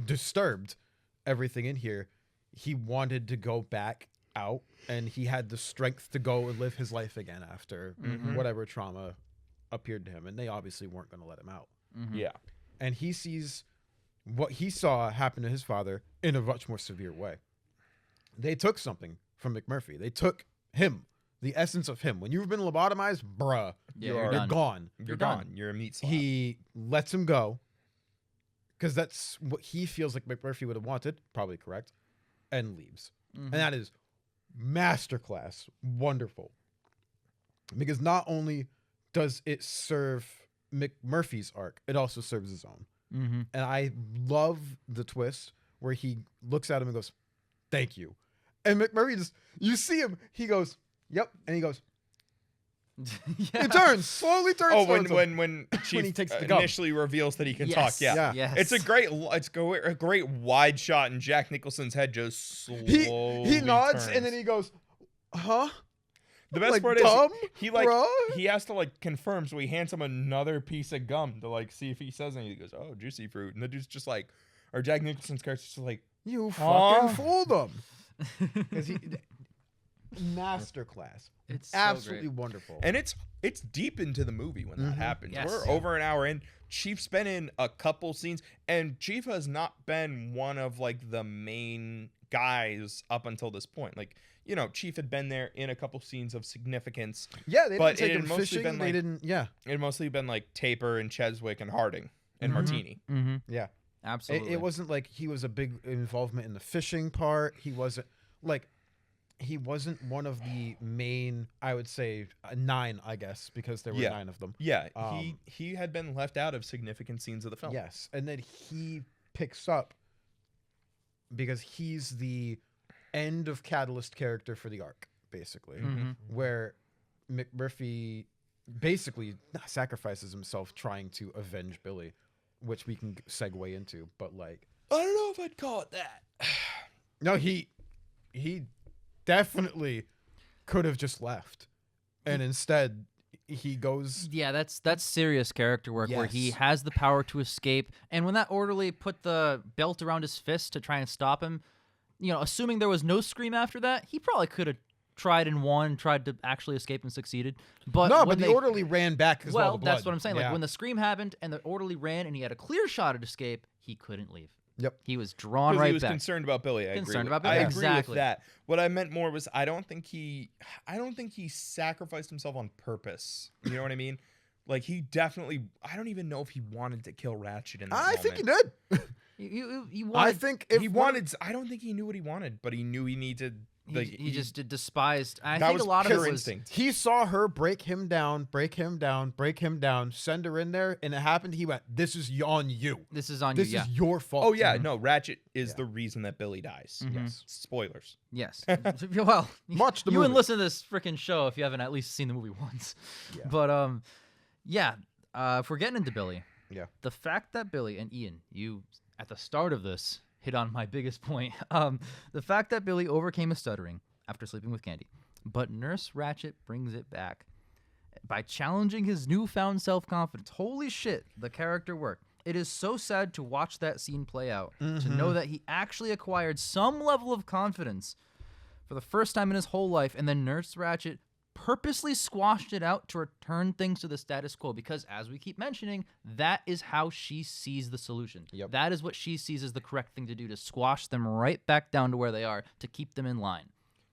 disturbed everything in here. He wanted to go back out, and he had the strength to go and live his life again after whatever trauma appeared to him, and they obviously weren't going to let him out. Yeah. And he sees what he saw happen to his father in a much more severe way. They took something from McMurphy. They took him, the essence of him. When you've been lobotomized, bruh, Yeah, You're you're you're done. gone. You're done. gone. You're a meat slab. He lets him go because that's what he feels like McMurphy would have wanted, probably correct, and leaves. And that is masterclass, wonderful. Because not only does it serve McMurphy's arc, it also serves his own. And I love the twist where he looks at him and goes, "Thank you." And McMurphy just, you see him, he goes, "Yep," and he goes, Yeah. Slowly turns. Oh, towards him. when Chief he takes the gum. initially reveals that he can talk. Yes. Yeah. Yes. It's a great wide shot, and Jack Nicholson's head just slowly he nods turns. and then he goes, "Huh?" The best like, part dumb, is bro? he has to like confirm, so he hands him another piece of gum to like see if he says anything. He goes, "Oh, juicy fruit," and the dude's just like, or Jack Nicholson's character's just like, You Huh? fucking fooled him. Because he masterclass. It's so Absolutely great. wonderful. and it's deep into the movie when that happens. Yes. We're Yeah. over an hour in. Chief's been in a couple scenes, and Chief has not been one of like the main guys up until this point. Like, you know, Chief had been there in a couple scenes of significance. yeah, they but didn't take it him had mostly fishing. been, They like- didn't. Yeah, It had mostly been like Taper and Cheswick and Harding and Martini. Mm-hmm. yeah. Absolutely. It wasn't like he was a big involvement in the fishing part. He wasn't one of the main. I would say 9, I guess, because there were Yeah. 9 of them. Yeah, Um, he had been left out of significant scenes of the film. Yes, and then he picks up because he's the end of catalyst character for the arc, basically, Mhm. where McMurphy basically sacrifices himself trying to avenge Billy, which we can segue into. But like, I don't know if I'd call it that. no, he definitely could have just left, and instead he goes. Yeah, that's serious character work where he Yes. has the power to escape. And when that orderly put the belt around his fist to try and stop him, you know, assuming there was no scream after that, he probably could have tried and won, tried to actually escape and succeeded. But No, when but the they- orderly ran back because well, all the blood. that's what I'm saying. Yeah. Like when the scream happened and the orderly ran and he had a clear shot at escape, he couldn't leave. Yep. He was drawn Because right he was back. concerned about Billy. I Concerned agree about with, I Billy, agree exactly. with that. What I meant more was I don't think he sacrificed himself on purpose. You know what I mean? Like he definitely. I don't even know if he wanted to kill Ratchet in that I moment. think he did. You I wanted, think if He one- wanted. I don't think he knew what he wanted, but he knew he needed. Like he just despised. I that think was a lot of it pure was instinct. He saw her break him down, send her in there, and it happened. He went, "This is on you. this is on This you. Yeah. is your fault." Oh yeah, no. Ratchet is Yeah. the reason that Billy dies. Mhm. Yes. Spoilers. Yes. Well, Watch the you movie. wouldn't listen to this freaking show if you haven't at least seen the movie once. Yeah. But yeah. If we're getting into Billy, Yeah. the fact that Billy and Ian, you at the start of this hit on my biggest point. The fact that Billy overcame his stuttering after sleeping with Candy, but Nurse Ratchet brings it back by challenging his newfound self-confidence. Holy shit, the character work. It is so sad to watch that scene play out, to know that he actually acquired some level of confidence for the first time in his whole life, and then Nurse Ratchet purposely squashed it out to return things to the status quo because, as we keep mentioning, that is how she sees the solution. Yep. That is what she sees as the correct thing to do, to squash them right back down to where they are, to keep them in line.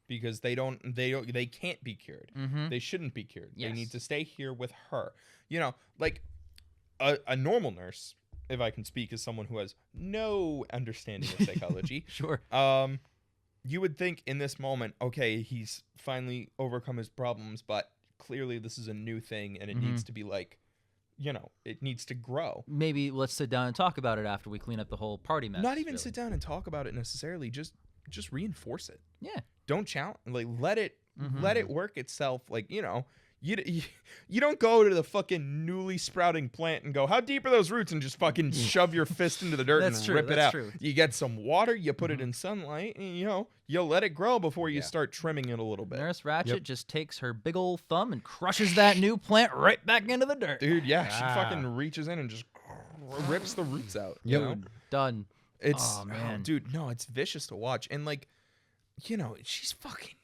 Because they can't be cured. Mm-hmm. They shouldn't be cured. They Yes. need to stay here with her. You know, like a normal nurse, if I can speak as someone who has no understanding of psychology, Sure. you would think in this moment, okay, he's finally overcome his problems, but clearly this is a new thing and it needs to be like, you know, it needs to grow. Maybe let's sit down and talk about it after we clean up the whole party mess. Not even really. sit down and talk about it necessarily. Just reinforce it. Yeah. Don't challenge. Like let it Mm-hmm. work itself. Like, you know, you don't go to the fucking newly sprouting plant and go, how deep are those roots, and just fucking shove your fist into the dirt That's and true, rip it that's out. true. You get some water, you put it in sunlight, and you know, you'll let it grow before you Yeah. start trimming it a little bit. Nurse Ratchet just takes her big old thumb and crushes that new plant right back into the dirt. Dude, yeah, she Ah. fucking reaches in and just rips the roots out. You Yep. know? Done. It's Oh, man. dude, no, it's vicious to watch. And like, you know, she's fucking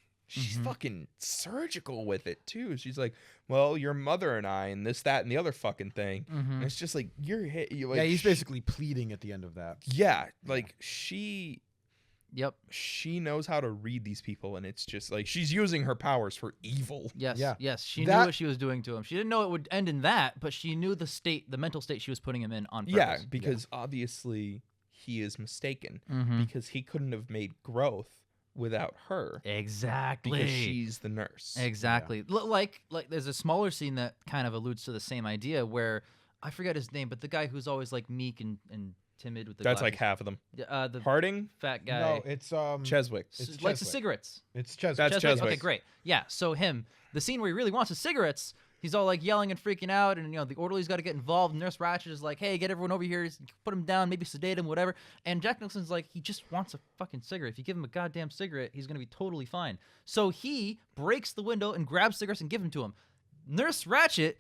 surgical with it too. She's like, well, your mother and I, and this, that, and the other fucking thing. And it's just like you're hit. You like, Yeah, he's basically pleading at the end of that. yeah, like she Yep. knows how to read these people, and it's just like she's using her powers for evil. Yes. Yeah. Yes. She knew That- what she was doing to him. She didn't know it would end in that, but she knew the mental state she was putting him in on purpose. Yeah, because obviously he is mistaken because he couldn't have made growth without her Exactly. because she's the nurse. Exactly. Like there's a smaller scene that kind of alludes to the same idea where I forget his name, but the guy who's always like meek and timid with the That's like glasses. half of them. The Harding, fat guy. No, it's Cheswick. It's likes the Cheswick. cigarettes. It's Cheswick. That's Cheswick. Okay, great. Yeah, so him, the scene where he really wants his cigarettes, he's all like yelling and freaking out, and the orderly's got to get involved. And Nurse Ratched is like, "Hey, get everyone over here, put him down, maybe sedate him, whatever." And Jack Nicholson's like, he just wants a fucking cigarette. If you give him a goddamn cigarette, he's gonna be totally fine. So he breaks the window and grabs cigarettes and gives them to him. Nurse Ratched,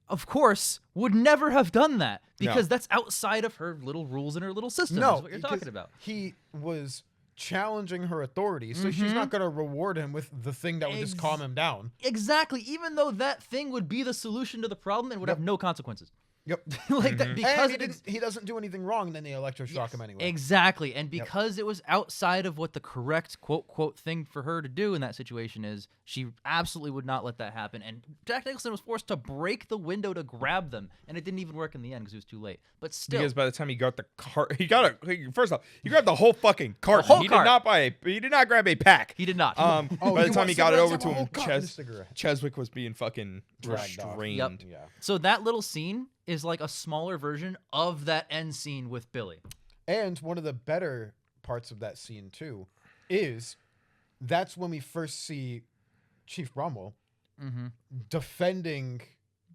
of course, would never have done that because that's outside of her little rules and her little system. No, is what you're talking about. He was challenging her authority, so she's not going to reward him with the thing that would just calm him down. Exactly. Even though that thing would be the solution to the problem and would have no consequences. Yep. Like that because And he doesn't do anything wrong, and then they electroshock him anyway. Exactly. And because it was outside of what the correct quote thing for her to do in that situation is, she absolutely would not let that happen. And Jack Nicholson was forced to break the window to grab them, and it didn't even work in the end because it was too late. But still, Because by the time he got the cart, first off, he grabbed the whole fucking cart. whole He cart. did not grab a pack. he did not. By the time he got it over to him, cigarette. Cheswick was being fucking Dragged off. restrained. Yeah. So that little scene is like a smaller version of that end scene with Billy. And one of the better parts of that scene too is that's when we first see Chief Bromwell defending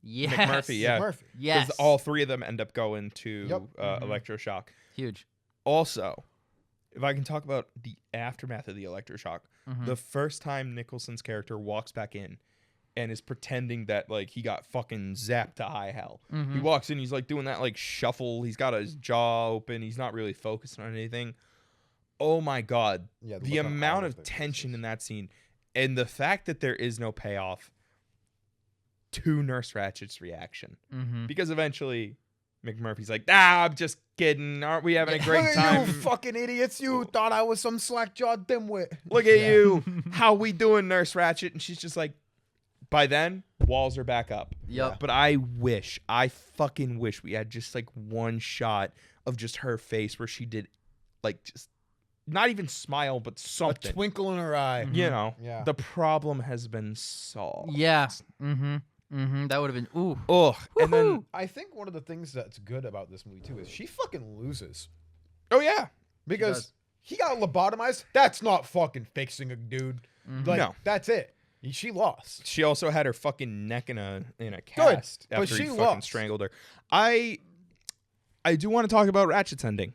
Yes. McMurphy, yeah. Murphy. Yes. Because all three of them end up going to Yep. electroshock. Huge. Also, if I can talk about the aftermath of the electroshock, the first time Nicholson's character walks back in and is pretending that like he got fucking zapped to high hell. He walks in, he's like doing that like shuffle. He's got his jaw open. He's not really focused on anything. Oh my God. Yeah, The amount of tension in that scene and the fact that there is no payoff to Nurse Ratched's reaction. Because eventually McMurphy's like, I'm just kidding. Aren't we having a great time? You fucking idiots. You thought I was some slack-jawed dimwit. Look at you. How we doing, Nurse Ratched? And she's just like, by then, walls are back up. Yep. But I fucking wish we had just like one shot of just her face where she did like just not even smile, but A something. twinkle in her eye. You know, Yeah. the problem has been solved. Yeah. That would have been ooh. Ugh. And then, I think one of the things that's good about this movie too is she fucking loses. oh yeah. Because does. he got lobotomized. That's not fucking fixing a dude. Like, No. that's it. She lost. She also had her fucking neck in a cast but after he she fucking lost. strangled her. I do want to talk about Ratchet's ending.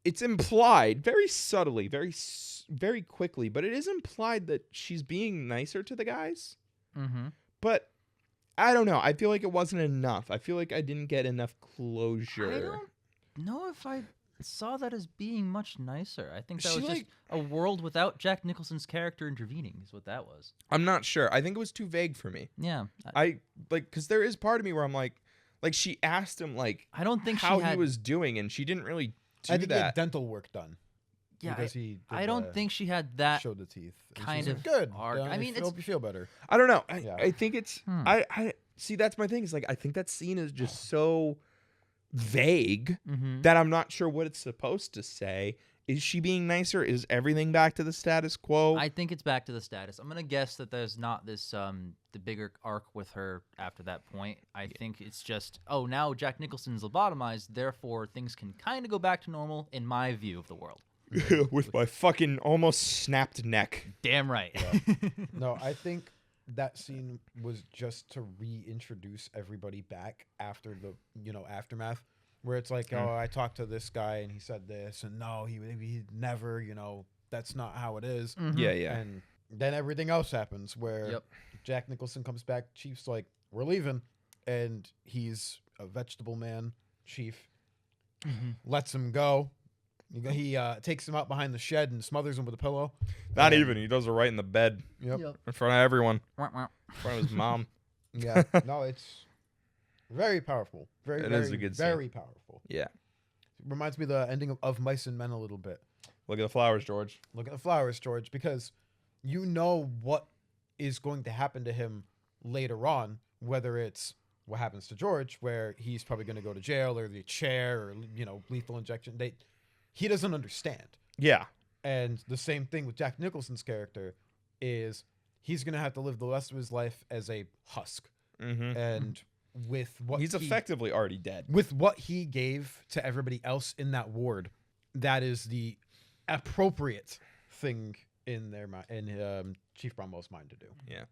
It's implied very subtly, very quickly, but it is implied that she's being nicer to the guys. But I don't know. I feel like it wasn't enough. I feel like I didn't get enough closure. I don't know if I saw that as being much nicer. I think that She, was just a world without Jack Nicholson's character intervening is what that was. I'm not sure. I think it was too vague for me. Yeah. I like because there is part of me where I'm like she asked him like I don't think how she had, he was doing, and she didn't really do I think he had that. dental work done. Yeah, Because he did I don't think she had that. showed the teeth. And kind she's of like, good. arc. I mean, you feel better. I don't know. Yeah. I think it's I see that's my thing. Is like I think that scene is just so vague that I'm not sure what it's supposed to say. Is she being nicer? Is everything back to the status quo? I think it's back to the status. I'm gonna guess that there's not this the bigger arc with her after that point. I think it's just now Jack Nicholson's lobotomized, therefore things can kind of go back to normal in my view of the world. With my fucking almost snapped neck. Damn right. No, I think that scene was just to reintroduce everybody back after the aftermath, where it's like, oh, I talked to this guy and he said this, and no, he never, that's not how it is. Yeah, yeah. And then everything else happens where Yep. Jack Nicholson comes back. Chief's like, we're leaving, and he's a vegetable man. Chief lets him go. He takes him out behind the shed and smothers him with a pillow. Not even. He does it right in the bed Yep. in front of everyone, Wah, wah. in front of his mom. Yeah. No, it's very powerful. Very, It very, is a good scene. very powerful. Yeah. Reminds me of the ending of Mice and Men a little bit. Look at the flowers, George. Look at the flowers, George, because you know what is going to happen to him later on, whether it's what happens to George, where he's probably going to go to jail, or the chair, or lethal injection. He doesn't understand. Yeah. And the same thing with Jack Nicholson's character is he's going to have to live the rest of his life as a husk. Mm-hmm. And with what He's he, effectively already dead. with what he gave to everybody else in that ward. That is the appropriate thing in Chief Bromwell's mind to do. Yeah.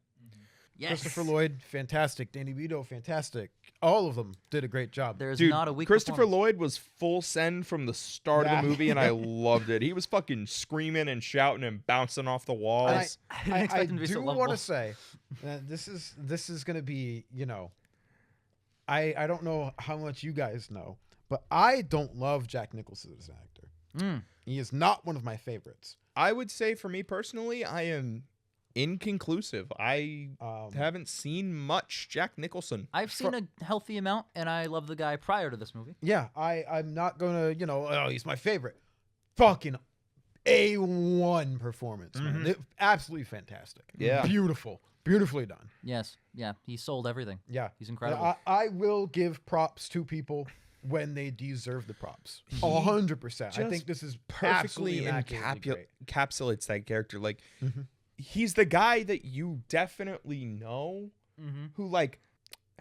Yes. Christopher Lloyd, fantastic. Danny Vito, fantastic. All of them did a great job. There's Dude, not a weak Christopher performance. Lloyd was full send from the start of Yeah. the movie, and I loved it. He was fucking screaming and shouting and bouncing off the And walls. I didn't I expect him to be so do lovable. want to say that this is going to be, I don't know how much you guys know, but I don't love Jack Nicholson as an actor. Mm. He is not one of my favorites. I would say for me personally, I am inconclusive. I haven't seen much Jack Nicholson. I've seen a healthy amount, and I love the guy prior to this movie. Yeah, I'm not going to, oh, he's my favorite. Fucking A1 performance, man. Absolutely fantastic. Yeah. Beautifully done. Yes. Yeah. He sold everything. Yeah. He's incredible. I will give props to people when they deserve the props. 100%. I think this is Perfectly immaculately great. encapsulates that character. Like, Mhm. he's the guy that you definitely know Mm-hmm. who, like,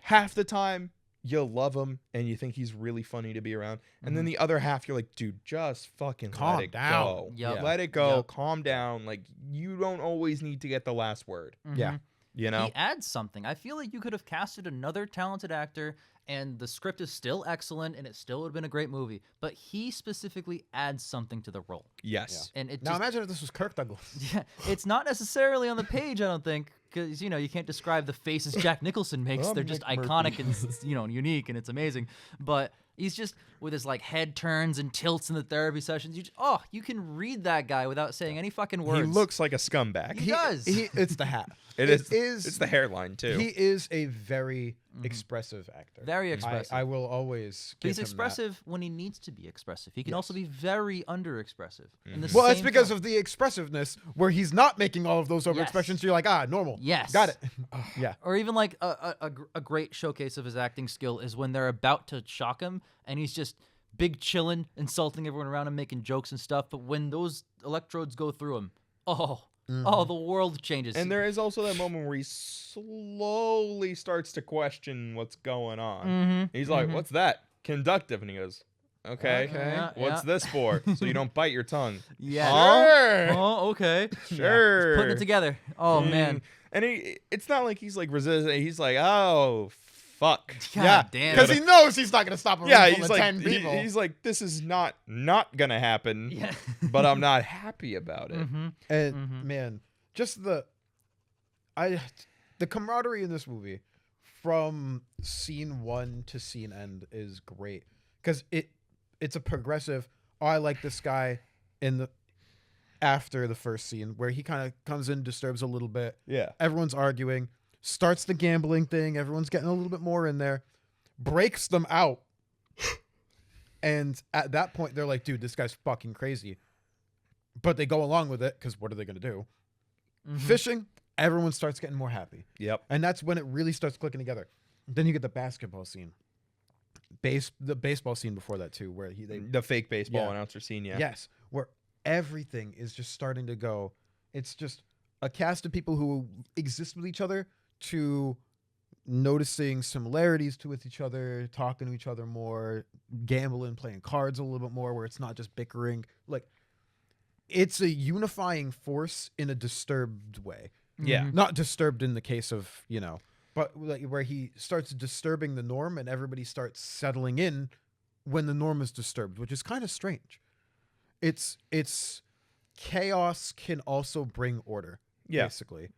half the time you love him and you think he's really funny to be around. And then the other half, you're like, dude, just fucking Calm let it down. go. Yep. Let it go. Yep. Calm down. Like, you don't always need to get the last word. Yeah. You know? He adds something. I feel like you could have casted another talented actor, and the script is still excellent, and it still would have been a great movie. But he specifically adds something to the role, Yes. and it Now just, imagine if this was Kirk Douglas. yeah, it's not necessarily on the page, I don't think, because you can't describe the faces Jack Nicholson makes. They're just Nick iconic and unique, and it's amazing. But he's just with his like head turns and tilts in the therapy sessions. You can read that guy without saying any fucking words. He looks like a scumbag. He does. It's the hat. It is. It's the hairline, too. He is a very expressive actor. Very expressive. I will always But give he's him that. expressive when he needs to be expressive. He can also be very underexpressive. Well, it's because of the expressiveness where he's not making all of those over Yes. expressions. So you're like, normal. Yes. Got it. Yeah. Or even like a great showcase of his acting skill is when they're about to shock him and he's just big chillin', insulting everyone around him, making jokes and stuff. But when those electrodes go through him, the world changes. And there is also that moment where he slowly starts to question what's going on. He's like, what's that? Conductive. And he goes, okay. Yeah, What's yeah. this for? So you don't bite your tongue. Yeah. Huh? Oh, okay. Sure. Putting it together. Oh man. And it's not like he's like resisting. He's like, oh, fuck. God damn. Because he knows he's not going to stop a room Yeah, full he's of like, 10 people. he's like, this is not gonna happen. Yeah. But I'm not happy about it. And man, just the camaraderie in this movie from scene 1 to scene end is great because it's a progressive. Oh, I like this guy after the first scene where he kind of comes in, disturbs a little bit. Yeah. Everyone's arguing, starts the gambling thing. Everyone's getting a little bit more in there, breaks them out. And at that point, they're like, dude, this guy's fucking crazy. But they go along with it because what are they going to do? Fishing, everyone starts getting more happy. Yep. And that's when it really starts clicking together. Then you get the basketball scene. The baseball scene before that, too, where The fake baseball Yeah. announcer scene, yeah. Yes, where everything is just starting to go. It's just a cast of people who exist with each other to noticing similarities with each other, talking to each other more, gambling, playing cards a little bit more, where it's not just bickering. Like, it's a unifying force in a disturbed way. Yeah. Not disturbed in the case of, but like where he starts disturbing the norm and everybody starts settling in when the norm is disturbed, which is kind of strange. It's chaos can also bring order, basically.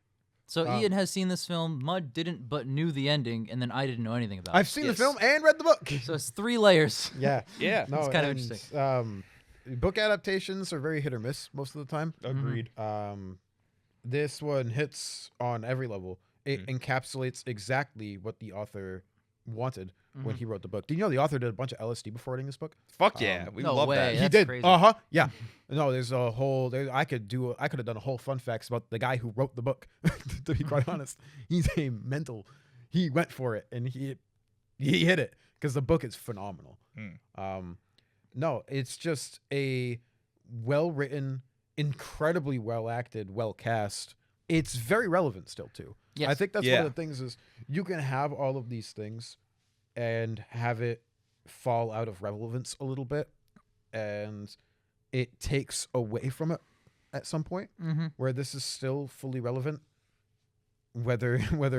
So Ian has seen this film. Mud didn't, but knew the ending, and then I didn't know anything about it. I've seen the film and read the book. So it's 3 layers. Yeah. Yeah. No, It's kind of and, interesting. Book adaptations are very hit or miss most of the time. Agreed. This one hits on every level. It encapsulates exactly what the author wanted when he wrote the book. Do you know the author did a bunch of LSD before writing this book? Fuck yeah. We no love way. that. Yeah. He That's did. crazy. Yeah. No, there's a whole. I could have done a whole fun facts about the guy who wrote the book. To be quite honest, he's a mental. He went for it and he hit it because the book is phenomenal. No, it's just a well written, incredibly well acted, well cast. It's very relevant still too. Yes. I think that's Yeah. one of the things is you can have all of these things and have it fall out of relevance a little bit, and it takes away from it at some point, where this is still fully relevant, whether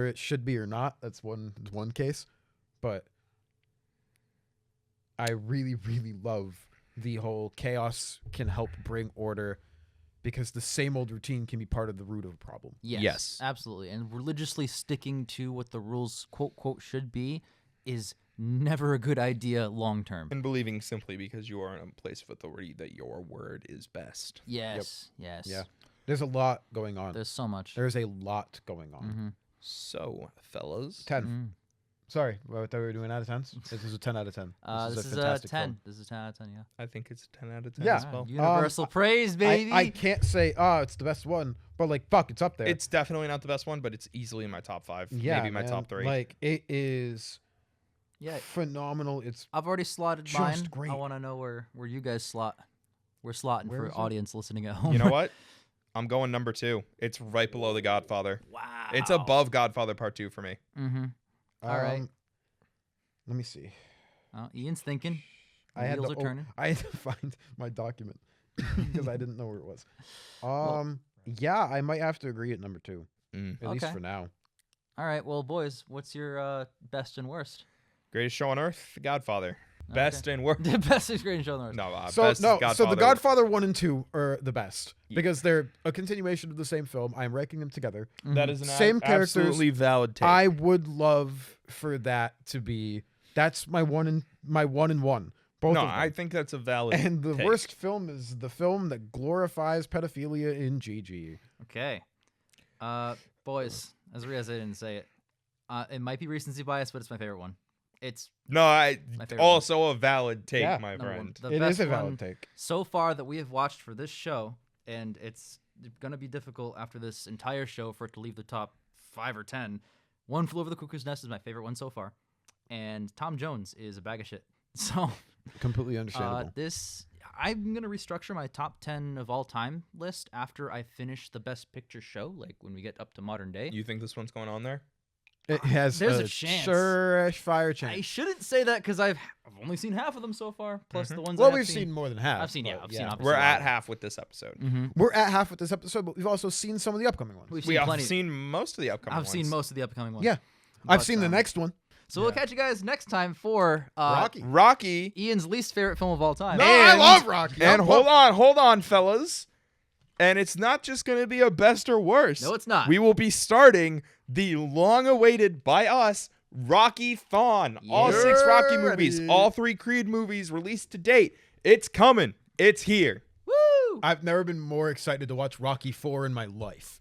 it should be or not. That's one case, but I really, really love the whole chaos can help bring order, because the same old routine can be part of the root of a problem. Yes, absolutely. And religiously sticking to what the rules quote quote should be is never a good idea long term. And believing simply because you are in a place of authority that your word is best. Yes. Yeah. There's a lot going on. There's so much. There's a lot going on. So, fellas. 10. Sorry, I thought we were doing out of 10s. This is a 10 out of 10. This is a fantastic 10. film. This is a 10 out of 10, yeah. I think it's a 10 out of 10 Yeah. as well. Universal praise, baby. I can't say, it's the best one, but like, fuck, it's up there. It's definitely not the best one, but it's easily in my top 5. Yeah, maybe my man. top 3. Like, it is phenomenal. It's I've already slotted just mine. great. I want to know where you guys slot. We're slotting Where for is it? audience listening at home. You know what? I'm going number 2. It's right below The Godfather. Wow. It's above Godfather Part 2 for me. All right. Let me see. Ian's thinking. I had Wheels are turning. I had to find my document because I didn't know where it was. Yeah, I might have to agree at number 2, at least Okay. for now. All right. Well, boys, what's your best and worst? Greatest show on earth, The Godfather. Best and worst. The best is greatest show on earth. No, So best is Godfather. so The Godfather 1 and 2 are the best because they're a continuation of the same film. I'm ranking them together. That is an Same characters. absolutely valid take. I would love for that to be. That's my one and one. Both no, of them. I think that's a valid And the take. worst film is the film that glorifies pedophilia in GG. Okay. Boys, as Rhea said, I didn't say it. It might be recency bias, but it's my favorite one. It's No, my favorite also a valid take, Yeah. my number friend. one. The It best is a one valid take. so far that we have watched for this show, and it's going to be difficult after this entire show for it to leave the top 5 or 10. One Flew Over the Cuckoo's Nest is my favorite one so far, and Tom Jones is a bag of shit. So Completely understandable. I'm going to restructure my top 10 of all time list after I finish the Best Picture show, like when we get up to modern day. You think this one's going on there? It has there's a a chance. sure fire chance. I shouldn't say that because I've only seen half of them so far, plus the ones Well, I have we've seen more than half. I've seen, but I've seen obviously We're a lot at of half with this episode. them. We're at half with this episode, but we've also seen some of the upcoming ones. We've We seen have plenty. seen most of the upcoming I've ones. seen most of the upcoming ones. Yeah. I've But, seen the next one. So we'll catch you guys next time for Rocky. Rocky. Ian's least favorite film of all time. No, I And- love Rocky. And I'm hold on, fellas. And it's not just going to be a best or worst. No, it's not. We will be starting the long-awaited by us Rocky-thon. All 6 Rocky movies, Ready. all 3 Creed movies released to date. It's coming. It's here. Woo! I've never been more excited to watch Rocky 4 in my life.